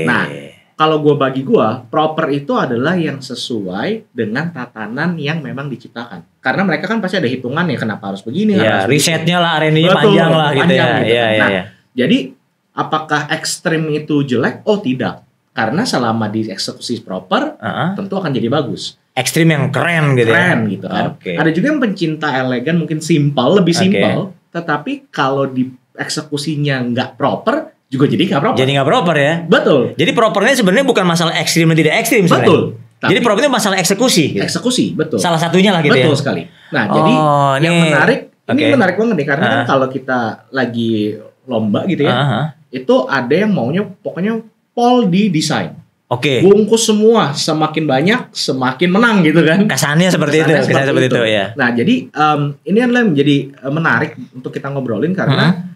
Nah, kalau bagi gue proper itu adalah yang sesuai dengan tatanan yang memang diciptakan. Karena mereka kan pasti ada hitungannya kenapa harus begini. Ya, risetnya lah, R&D panjang lah gitu ya. Nah, jadi apakah ekstrim itu jelek? Oh tidak, karena selama dieksekusi proper, tentu akan jadi bagus. Ekstrim yang keren gitu. Gitu kan. Ada juga yang pencinta elegan, mungkin lebih simpel, tetapi kalau dieksekusinya nggak proper, juga jadi nggak proper. Jadi nggak proper ya. Betul. Jadi propernya sebenarnya bukan masalah ekstrim dan tidak ekstrim sebenarnya. Betul. Jadi propernya masalah eksekusi. Gitu. Eksekusi, betul. Salah satunya lah gitu. Betul sekali. Nah, jadi yang menarik, ini menarik banget nih karena kan kalau kita lagi lomba gitu ya. Itu ada yang maunya pokoknya pole di desain. Bungkus semua, semakin banyak semakin menang gitu kan. Kesannya seperti itu ya. Nah, jadi ini adalah menjadi menarik untuk kita ngobrolin karena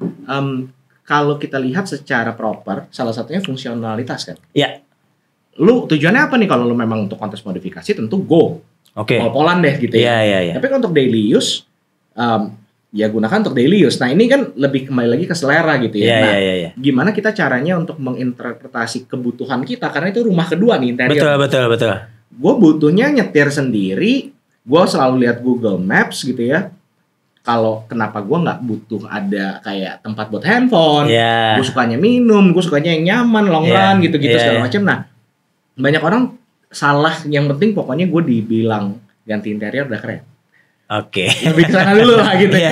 kalau kita lihat secara proper, salah satunya fungsionalitas kan. Iya. Lu tujuannya apa nih kalau lu memang untuk kontes modifikasi tentu go. Pol-polan deh gitu ya. Iya. Tapi kan untuk daily use ya gunakan untuk daily use. Nah, ini kan lebih kembali lagi ke selera gitu ya. Gimana kita caranya untuk menginterpretasi kebutuhan kita karena itu rumah kedua nih interior. Betul. Gue butuhnya nyetir sendiri, gue selalu lihat Google Maps gitu ya. Kalau kenapa gue nggak butuh ada kayak tempat buat handphone, gue sukanya minum, gue sukanya yang nyaman, long run gitu-gitu segala macam. Nah, banyak orang salah, yang penting pokoknya gue dibilang ganti interior udah keren. Lebih kesana dulu lah gitu ya.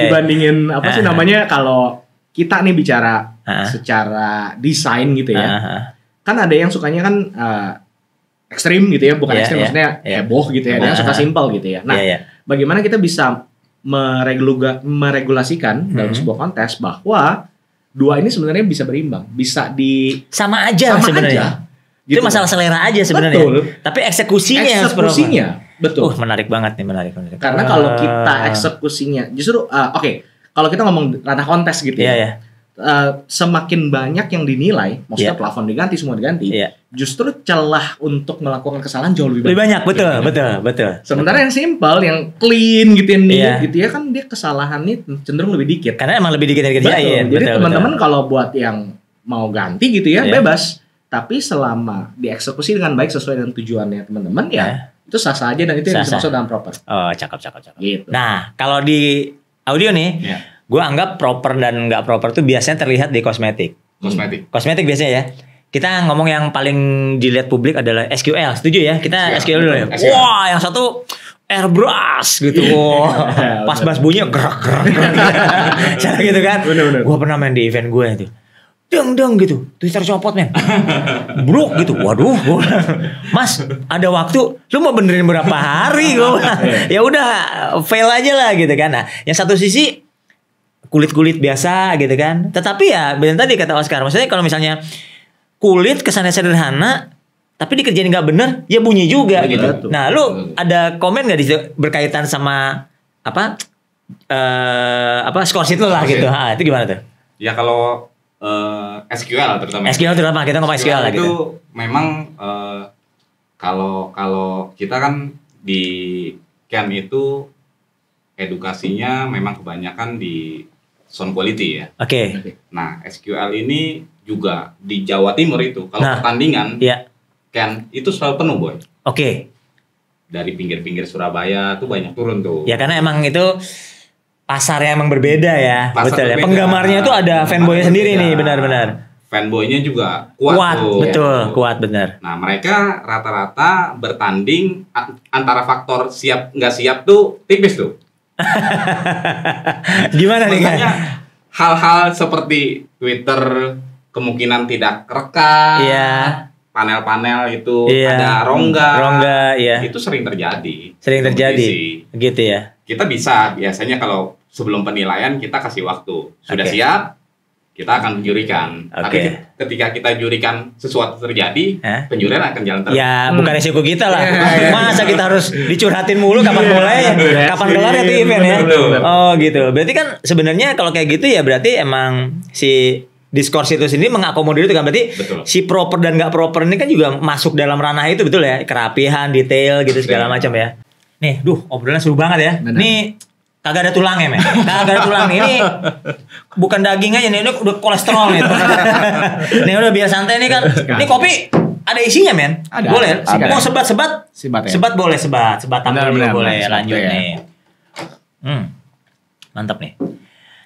Dibandingin apa sih namanya kalau kita nih bicara secara desain gitu ya. Kan ada yang sukanya kan ekstrim gitu ya, bukan ekstrim maksudnya heboh gitu ya. Ada yang suka simpel gitu ya. Nah, bagaimana kita bisa meregulasikan dalam sebuah kontes bahwa dua ini sebenarnya bisa berimbang, bisa sama aja sebenarnya. Gitu. Itu masalah selera aja sebenarnya. Tapi eksekusinya betul. Menarik banget nih, menarik. Karena kalau kita eksekusinya justru kalau kita ngomong ranah kontes gitu ya. Semakin banyak yang dinilai, maksudnya plafon diganti, semua diganti, justru celah untuk melakukan kesalahan jauh lebih banyak. Betul. Sementara yang simple, yang clean gitu ya kan dia kesalahannya cenderung lebih dikit. Karena emang lebih dikit yang dikerjain. Jadi teman-teman kalau buat yang mau ganti gitu ya, bebas. Tapi selama dieksekusi dengan baik sesuai dengan tujuannya teman-teman itu sah-sah aja dan itu yang dimaksud dalam proper. Oh, cakep. Gitu. Nah, kalau di audio nih, gue anggap proper dan nggak proper tuh biasanya terlihat di kosmetik. Kosmetik biasanya ya. Kita ngomong yang paling dilihat publik adalah SQL. Setuju ya? Kita SQL dulu ya. Wah, yang satu airbrush gitu. Pas bunyinya gerak. Cara gitu kan. Gue pernah main di event gue itu. Deng gitu, Twitter copot men, bruk gitu, waduh, Mas, ada waktu, lu mau benerin berapa hari gue, ya udah fail aja lah gitu kan. Nah, yang satu sisi kulit biasa gitu kan, tetapi ya benar tadi kata Oscar, maksudnya kalau misalnya kulit kesannya sederhana, tapi dikerjain nggak bener, ya bunyi juga gitu. Nah, lu ada komen nggak di berkaitan sama score sheet lu lah gitu, itu gimana tuh? Ya kalau SQL terutama kita ngomong SQL lah itu gitu. Memang kalau kita kan di Ken itu edukasinya memang kebanyakan di sound quality ya. Oke. Nah, SQL ini juga di Jawa Timur itu kalau pertandingan Ken itu selalu penuh, Boy. Oke. Dari pinggir-pinggir Surabaya tuh banyak turun tuh. Ya karena emang itu pasarnya emang berbeda ya. Betul ya. Penggemarnya itu ada fanboynya sendiri nih, benar-benar. Fanboynya juga kuat tuh. Betul, kuat benar. Nah, mereka rata-rata bertanding antara faktor siap nggak siap tuh tipis tuh. Gimana nih kan? Hal-hal seperti Twitter kemungkinan tidak rekam. Iya. Panel-panel itu ada rongga. Itu sering terjadi. Gitu ya. Kita bisa biasanya kalau sebelum penilaian kita kasih waktu. Sudah siap, kita akan menjurikan. Tapi ketika kita jurikan sesuatu terjadi, penjurian akan jalan terus. Ya, bukan resiko kita lah. Masa kita harus dicurhatin mulu kapan mulai, kapan kelar ya event ya. Oh gitu. Berarti kan sebenarnya kalau kayak gitu ya berarti emang si discourse itu sendiri mengakomodir itu kan. Berarti si proper dan nggak proper ini kan juga masuk dalam ranah itu, betul ya? Kerapihan, detail gitu segala macam ya. Nih, obrolannya seru banget ya. Bener. Nih kagak ada tulangnya, men. Kagak ada tulang. Ini bukan daging aja nih, ini udah kolesterol nih. Nih udah biar santai nih kan. Ini kopi ada isinya, men. Ada. Boleh. Mau sebat. Ya? Sebat boleh, sebat tampil juga boleh. Lanjut nih. Mantap nih.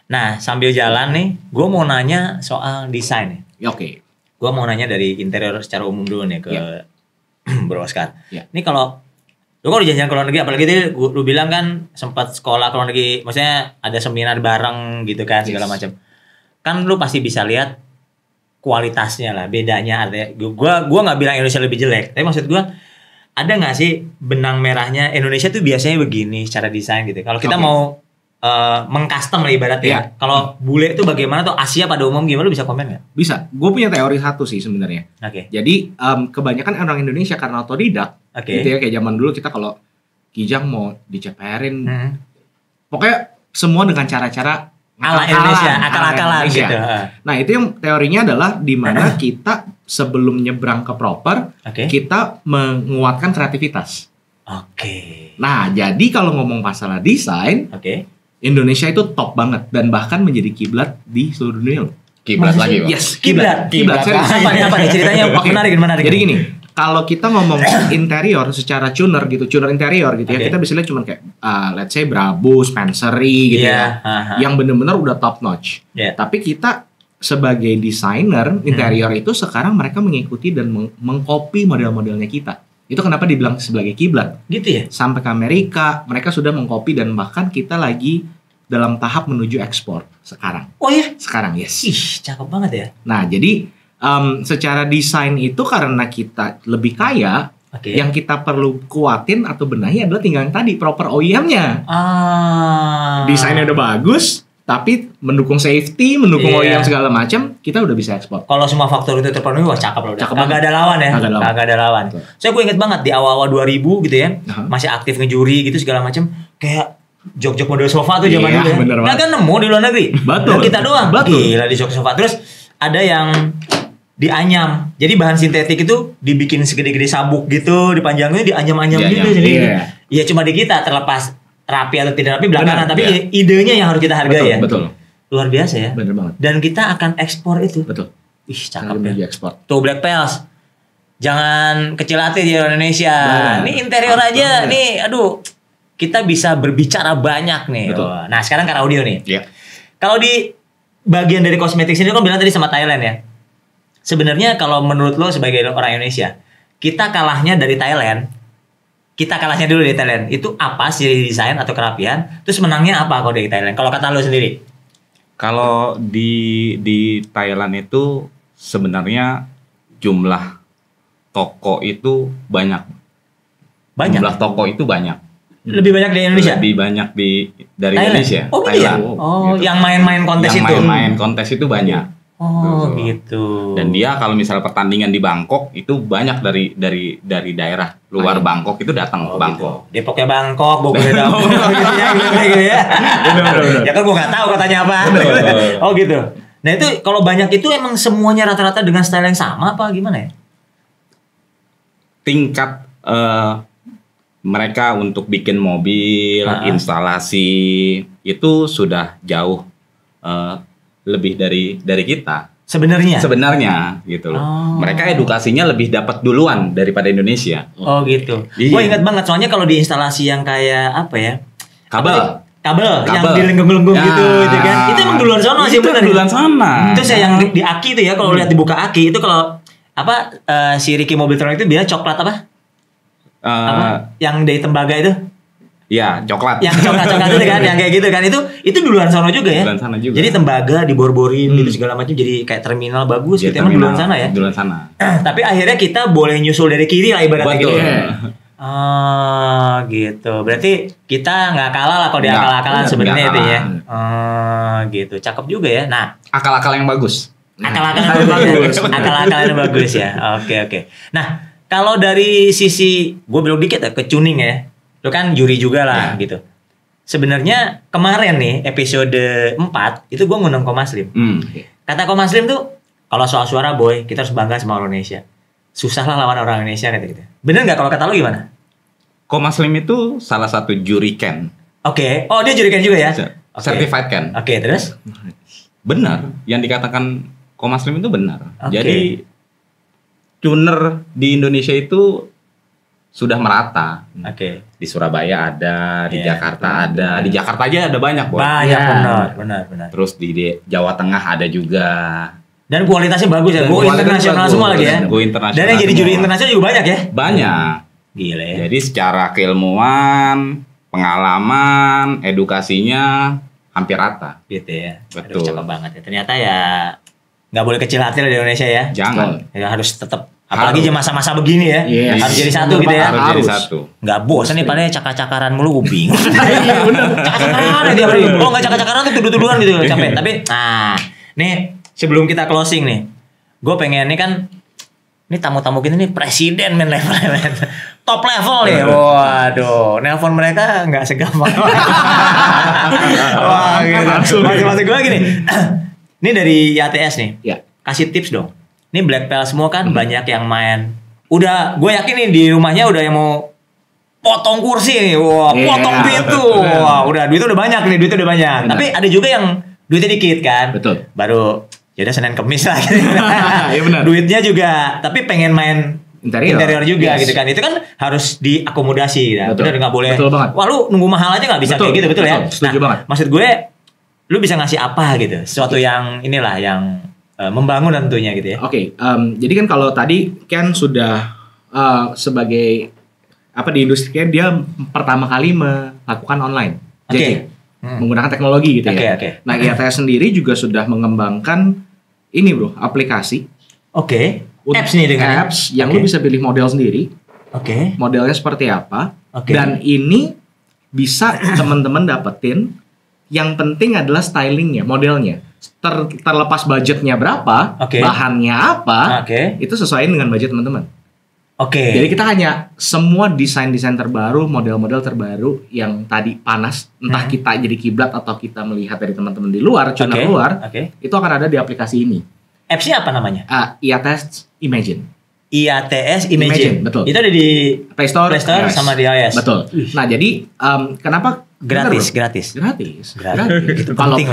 Nah, sambil jalan nih, gue mau nanya soal desain nih. Oke. Gue mau nanya dari interior secara umum dulu nih ke Bro Oscar. Ini kalau lu kalau jalan-jalan ke luar negeri, apalagi tadi lu bilang kan sempat sekolah ke luar negeri, maksudnya ada seminar bareng gitu kan, segala macam. Kan lu pasti bisa lihat kualitasnya lah, bedanya. Artinya gua nggak bilang Indonesia lebih jelek, tapi maksud gua ada nggak sih benang merahnya Indonesia tuh biasanya begini secara desain gitu. Kalau kita mau mengcustom lah ibaratnya. Kalau bule itu bagaimana tuh, Asia pada umum gimana, lu bisa komen nggak? Bisa. Gue punya teori satu sih sebenarnya. Jadi kebanyakan orang Indonesia karena otodidak, gitu ya, kayak zaman dulu kita kalau Kijang mau diceperin, pokoknya semua dengan cara-cara ala Indonesia, akal-akalan gitu. Nah itu yang teorinya adalah di mana kita sebelum nyebrang ke proper, kita menguatkan kreativitas. Nah jadi kalau ngomong masalah desain, Indonesia itu top banget dan bahkan menjadi kiblat di seluruh dunia. Kiblat lagi, Bang. Yes, kiblat. Apa nih ceritanya? Menarik. Jadi gini, kalau kita ngomong interior secara tuner interior gitu ya, kita bisa lihat cuman kayak let's say Brabus, Spencery gitu ya, yang bener-bener udah top notch. Tapi kita sebagai desainer interior itu sekarang mereka mengikuti dan mengcopy model-modelnya kita. Itu kenapa dibilang sebagai kiblat. Gitu ya? Sampai ke Amerika, mereka sudah mengcopy dan bahkan kita lagi dalam tahap menuju ekspor sekarang. Oh ya? Sekarang, yes. Ih, cakep banget ya. Nah, jadi secara desain itu karena kita lebih kaya, yang kita perlu kuatin atau benahi adalah tinggal yang tadi, proper OEM-nya. Desainnya udah bagus, tapi mendukung safety, mendukung OEM segala macam, kita udah bisa ekspor. Kalau semua faktor itu terpenuhi, wah cakep loh. Kagak ada lawan ya. Kagak ada lawan. Saya gue inget banget di awal-awal 2000 gitu ya, masih aktif ngejuri gitu segala macam, kayak jok-jok model sofa tuh zaman dulu ya. Nah kan nemu di luar negeri. Betul. Dan kita doang. Gila di jok sofa. Terus ada yang dianyam. Jadi bahan sintetik itu dibikin segede-gede sabuk gitu, dipanjangnya dianyam-anyam gitu. Jadi ya cuma di kita terlepas rapi atau tidak rapi belakangan, tapi idenya yang harus kita hargai ya. Betul. Luar biasa ya. Bener banget. Dan kita akan ekspor itu. Betul. Ih cakep ya. Ekspor. Tuh Black Pals. Jangan kecil hati di Indonesia. Ini interior aja nih, aduh. Kita bisa berbicara banyak nih. Betul. Nah sekarang ke audio nih. Iya. Kalau di bagian dari kosmetik sini kan bilang tadi sama Thailand ya. Sebenarnya kalau menurut lo sebagai orang Indonesia, kita kalahnya dari Thailand. Kita kalahnya dulu dari Thailand. Itu apa sih desain atau kerapian? Terus menangnya apa kalau dari Thailand? Kalau kata lo sendiri? Kalau di Thailand itu sebenarnya jumlah toko itu banyak. Jumlah toko itu banyak. Lebih banyak di Indonesia? Lebih banyak dari Thailand? Indonesia. Oh gitu ya? Oh gitu. Yang main-main kontes itu? Yang main-main kontes itu banyak. Oh gitu. Dan dia kalau misalnya pertandingan di Bangkok itu banyak dari daerah luar Bangkok itu datang ke Bangkok. Gitu. Depoknya Bangkok, Bogornya Dapur gitu ya. Ya kan gue nggak tahu katanya apa. Oh gitu. Nah itu kalau banyak itu emang semuanya rata-rata dengan style yang sama apa gimana ya? Tingkat mereka untuk bikin mobil, instalasi itu sudah jauh lebih dari kita. Sebenarnya gitu loh. Mereka edukasinya lebih dapat duluan daripada Indonesia. Oh gitu. Gue ingat banget soalnya kalau di instalasi yang kayak apa ya? Kabel yang dilenggung-lenggung gitu kan. Itu emang duluan sana sih benar. Duluan sana. Itu saya yang di aki itu ya kalau lihat dibuka aki itu kalau apa si Ricky Mobiltron itu dia coklat apa? Yang dari tembaga itu? Ya, coklat. Yang coklat itu kan, yang kayak gitu kan itu duluan sana juga ya. Duluan sana juga. Jadi tembaga dibor-borin gitu segala macam jadi kayak terminal bagus gitu emang duluan sana ya. Duluan sana. Tapi akhirnya kita boleh nyusul dari kiri lah ibaratnya gitu. Oh gitu. Berarti kita nggak kalah lah kalau di akal-akalan sebenarnya itu ya. Oh gitu. Cakep juga ya. Nah, akal-akal yang bagus. Akal-akalan yang bagus ya. Oke. Nah, kalau dari sisi gue belok dikit ya ke tuning ya. Lo kan juri juga lah gitu. Sebenarnya kemarin nih episode 4 itu gue ngundang Komaslim. Kata Komaslim tuh kalau soal suara boy kita harus bangga sama orang Indonesia. Susah lah lawan orang Indonesia kata gitu. Bener nggak kalau kata lo gimana? Komaslim itu salah satu juri Ken. Oke. Oh dia juri Ken juga ya? Certified Ken. Oke, terus? Benar. Yang dikatakan Komaslim itu benar. Jadi tuner di Indonesia itu sudah merata. Di Surabaya ada, di Jakarta ada, di Jakarta aja ada banyak. Banyak benar. Terus di Jawa Tengah ada juga. Dan kualitasnya bagus ya. Go internasional semua lagi ya. Go internasional. Dan yang jadi juri internasional juga banyak ya. Banyak. Gila ya. Jadi secara keilmuan, pengalaman, edukasinya hampir rata. Gitu ya. Betul. Cakep banget ya. Ternyata ya nggak boleh kecil hati di Indonesia ya. Jangan. Ya, harus tetap. Apalagi masa-masa begini ya, harus jadi satu gitu ya. Harus jadi satu. Nggak bosan nih, padahal cakar-cakaran mulu gue bingung. Cakar-cakaran dia hari. Oh nggak cakar-cakaran tuh tuduh-tuduhan gitu, capek. Tapi, nih sebelum kita closing nih, gue pengen nih kan, ini tamu-tamu kita nih presiden men level top level nih. Waduh, nelpon mereka nggak segampang. Wah, gitu. Maksud gue gini, ini dari YATS nih, kasih tips dong. Ini Black Pals semua kan banyak yang main. Udah, gue yakin nih di rumahnya udah yang mau potong kursi nih. Wah, potong pintu. Wah, udah duitnya udah banyak nih, duitnya udah banyak. Benar. Tapi ada juga yang duitnya dikit kan. Betul. Baru yaudah Senin Kemis lah gitu. Iya benar. Duitnya juga, tapi pengen main interior juga gitu kan. Itu kan harus diakomodasi. Nah, betul. Bener nggak boleh. Betul banget. Wah, lu nunggu mahal aja nggak bisa kayak gitu, betul ya? Setuju banget. Maksud gue, lu bisa ngasih apa gitu? Sesuatu yang inilah yang membangun tentunya gitu ya. Jadi kan kalau tadi Ken sudah sebagai di industri Ken dia pertama kali melakukan online. Jadi menggunakan teknologi gitu ya. Nah, YATS sendiri juga sudah mengembangkan ini bro, aplikasi. Apps nih dengan apps yang lu bisa pilih model sendiri. Modelnya seperti apa. Dan ini bisa teman-teman dapetin Yang penting adalah stylingnya, modelnya. Terlepas budgetnya berapa, bahannya apa, itu sesuaiin dengan budget teman-teman. Jadi kita hanya semua desain-desain terbaru, model-model terbaru yang tadi panas, entah kita jadi kiblat atau kita melihat dari teman-teman di luar, channel luar, itu akan ada di aplikasi ini. Apps-nya apa namanya? IATS Imagine. IATS Imagine. Betul. Itu ada di Play Store sama di iOS. Betul. Nah, jadi kenapa gratis? Kalau penting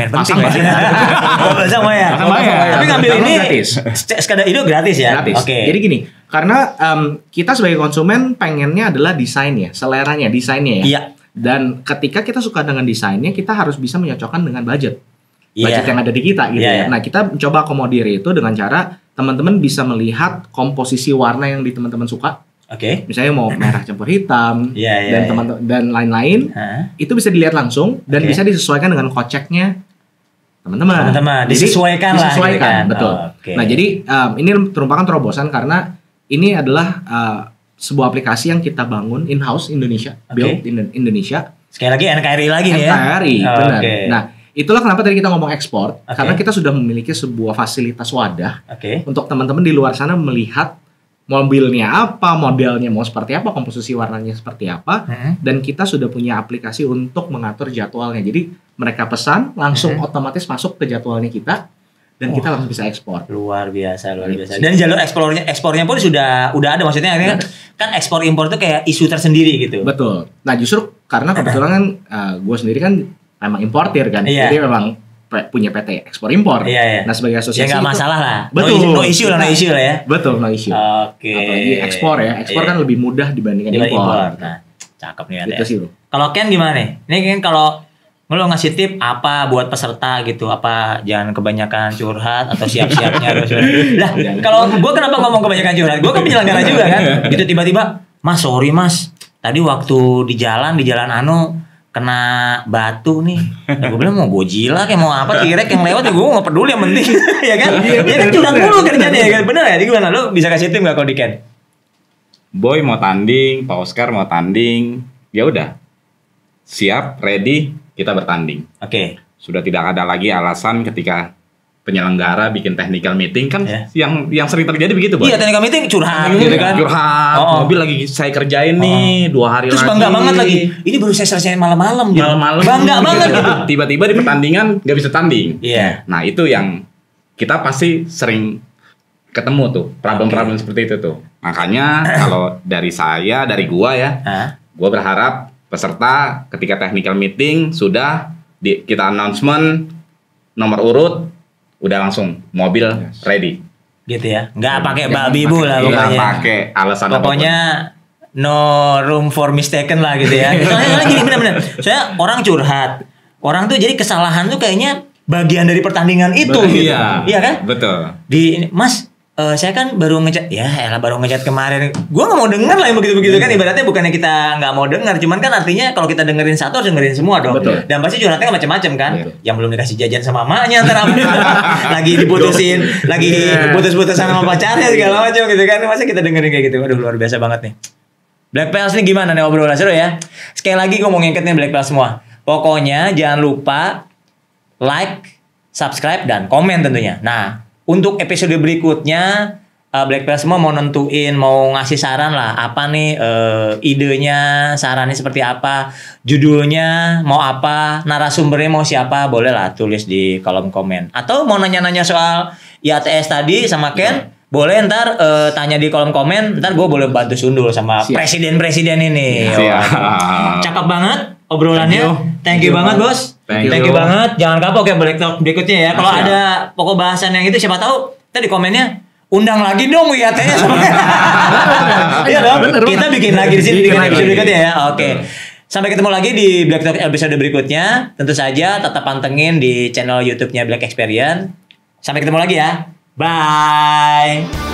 sama ya. Tapi ngambil ini sekadar itu gratis ya. Gratis. Jadi gini, karena kita sebagai konsumen pengennya adalah desain ya, seleranya, desainnya ya. Iya. Dan ketika kita suka dengan desainnya, kita harus bisa menyocokkan dengan budget yang ada di kita gitu ya. Nah, kita mencoba akomodir itu dengan cara teman-teman bisa melihat komposisi warna yang di teman-teman suka. Misalnya mau merah campur hitam dan lain-lain, itu bisa dilihat langsung dan bisa disesuaikan dengan koceknya teman-teman. Disesuaikan lah. Betul. Nah, jadi ini merupakan terobosan karena ini adalah sebuah aplikasi yang kita bangun in-house Indonesia, build in Indonesia. Sekali lagi NKRI lagi nih ya. NKRI, benar. Nah, itulah kenapa tadi kita ngomong ekspor, karena kita sudah memiliki sebuah fasilitas wadah untuk teman-teman di luar sana melihat mobilnya apa, modelnya mau seperti apa, komposisi warnanya seperti apa, dan kita sudah punya aplikasi untuk mengatur jadwalnya. Jadi mereka pesan langsung otomatis masuk ke jadwalnya kita, dan kita langsung bisa ekspor. Luar biasa. Dan jalur ekspornya pun sudah ada, maksudnya kan ekspor impor itu kayak isu tersendiri gitu. Betul. Nah, justru karena kebetulan kan gue sendiri kan memang importir kan, jadi memang punya PT ekspor impor. Nah, sebagai asosiasi nggak masalah lah. Betul. No issue lah ya. Betul, no issue. Apalagi ekspor ya. Ekspor kan lebih mudah dibandingkan impor. Nah, cakep nih itu sih. Kalau Ken gimana nih? Ini kan kalau lo ngasih tip apa buat peserta gitu, apa jangan kebanyakan curhat atau siap-siapnya harus. Lah, kalau gue kenapa ngomong kebanyakan curhat? Gue kan penyelenggara juga kan. Gitu tiba-tiba, "Mas, sorry Mas. Tadi waktu di jalan kena batu nih." Nah, gue bilang mau Godzilla kayak mau apa, T-Rex yang lewat ya gue gak peduli, yang penting ya kan. Ya kan curang dulu kerjanya ya kan. Bener ya? Jadi gimana, lo bisa kasih tip gak kalau di Ken? Boy mau tanding, Pak Oscar mau tanding, ya udah siap, ready, kita bertanding. Sudah tidak ada lagi alasan ketika penyelenggara bikin technical meeting kan yang sering terjadi begitu, Boy. Iya, technical meeting curhat gitu kan. Mobil lagi saya kerjain nih 2 hari terus lagi. Terus bangga banget lagi. Ini baru saya selesai malam-malam gitu. Bangga banget gitu. Tiba-tiba di pertandingan gak bisa tanding. Nah, itu yang kita pasti sering ketemu tuh, problem-problem seperti itu tuh. Makanya kalau dari gua ya, gua berharap peserta ketika technical meeting sudah kita announcement nomor urut, udah langsung mobil ready. Gitu ya. Nggak pakai babi bu lah pokoknya. Nggak pakai alasan pokoknya apapun. No room for mistaken lah gitu ya. Soalnya gini benar-benar. Soalnya orang curhat. Orang tuh jadi kesalahan tuh kayaknya bagian dari pertandingan itu gitu. Iya kan? Betul. Mas, saya kan baru ngecat, baru ngecat kemarin. Gue nggak mau denger lah yang begitu-begitu kan. Ibaratnya bukannya kita nggak mau dengar, cuman kan artinya kalau kita dengerin satu harus dengerin semua dong. Betul. Dan pasti curhatnya kan macam-macam kan. Yang belum dikasih jajan sama mamanya, lagi diputusin, lagi putus-putus sama pacarnya segala macam gitu kan. Masa kita dengerin kayak gitu? Aduh, luar biasa banget nih. Black Pals nih gimana nih obrolan seru ya? Sekali lagi gue mau nginget nih Black Pals semua. Pokoknya jangan lupa like, subscribe dan komen tentunya. Nah, untuk episode berikutnya Black Pals semua mau nentuin, mau ngasih saran lah apa nih idenya, sarannya seperti apa, judulnya mau apa, narasumbernya mau siapa, boleh lah tulis di kolom komen. Atau mau nanya-nanya soal IATS tadi sama Ken, boleh ntar tanya di kolom komen, ntar gue boleh bantu sundul sama presiden-presiden ini. Cakep banget obrolannya. Thank you banget bos. Thank you banget. Jangan kapok ya Black Talk berikutnya ya. Kalau ada pokok bahasan yang itu siapa tahu tadi komennya undang lagi dong IATS. Iya dong. Kita bikin lagi di sini dengan episode berikutnya ya. Oke. Sampai ketemu lagi di Black Talk episode berikutnya. Tentu saja tetap pantengin di channel YouTube-nya Black Experience. Sampai ketemu lagi ya. Bye.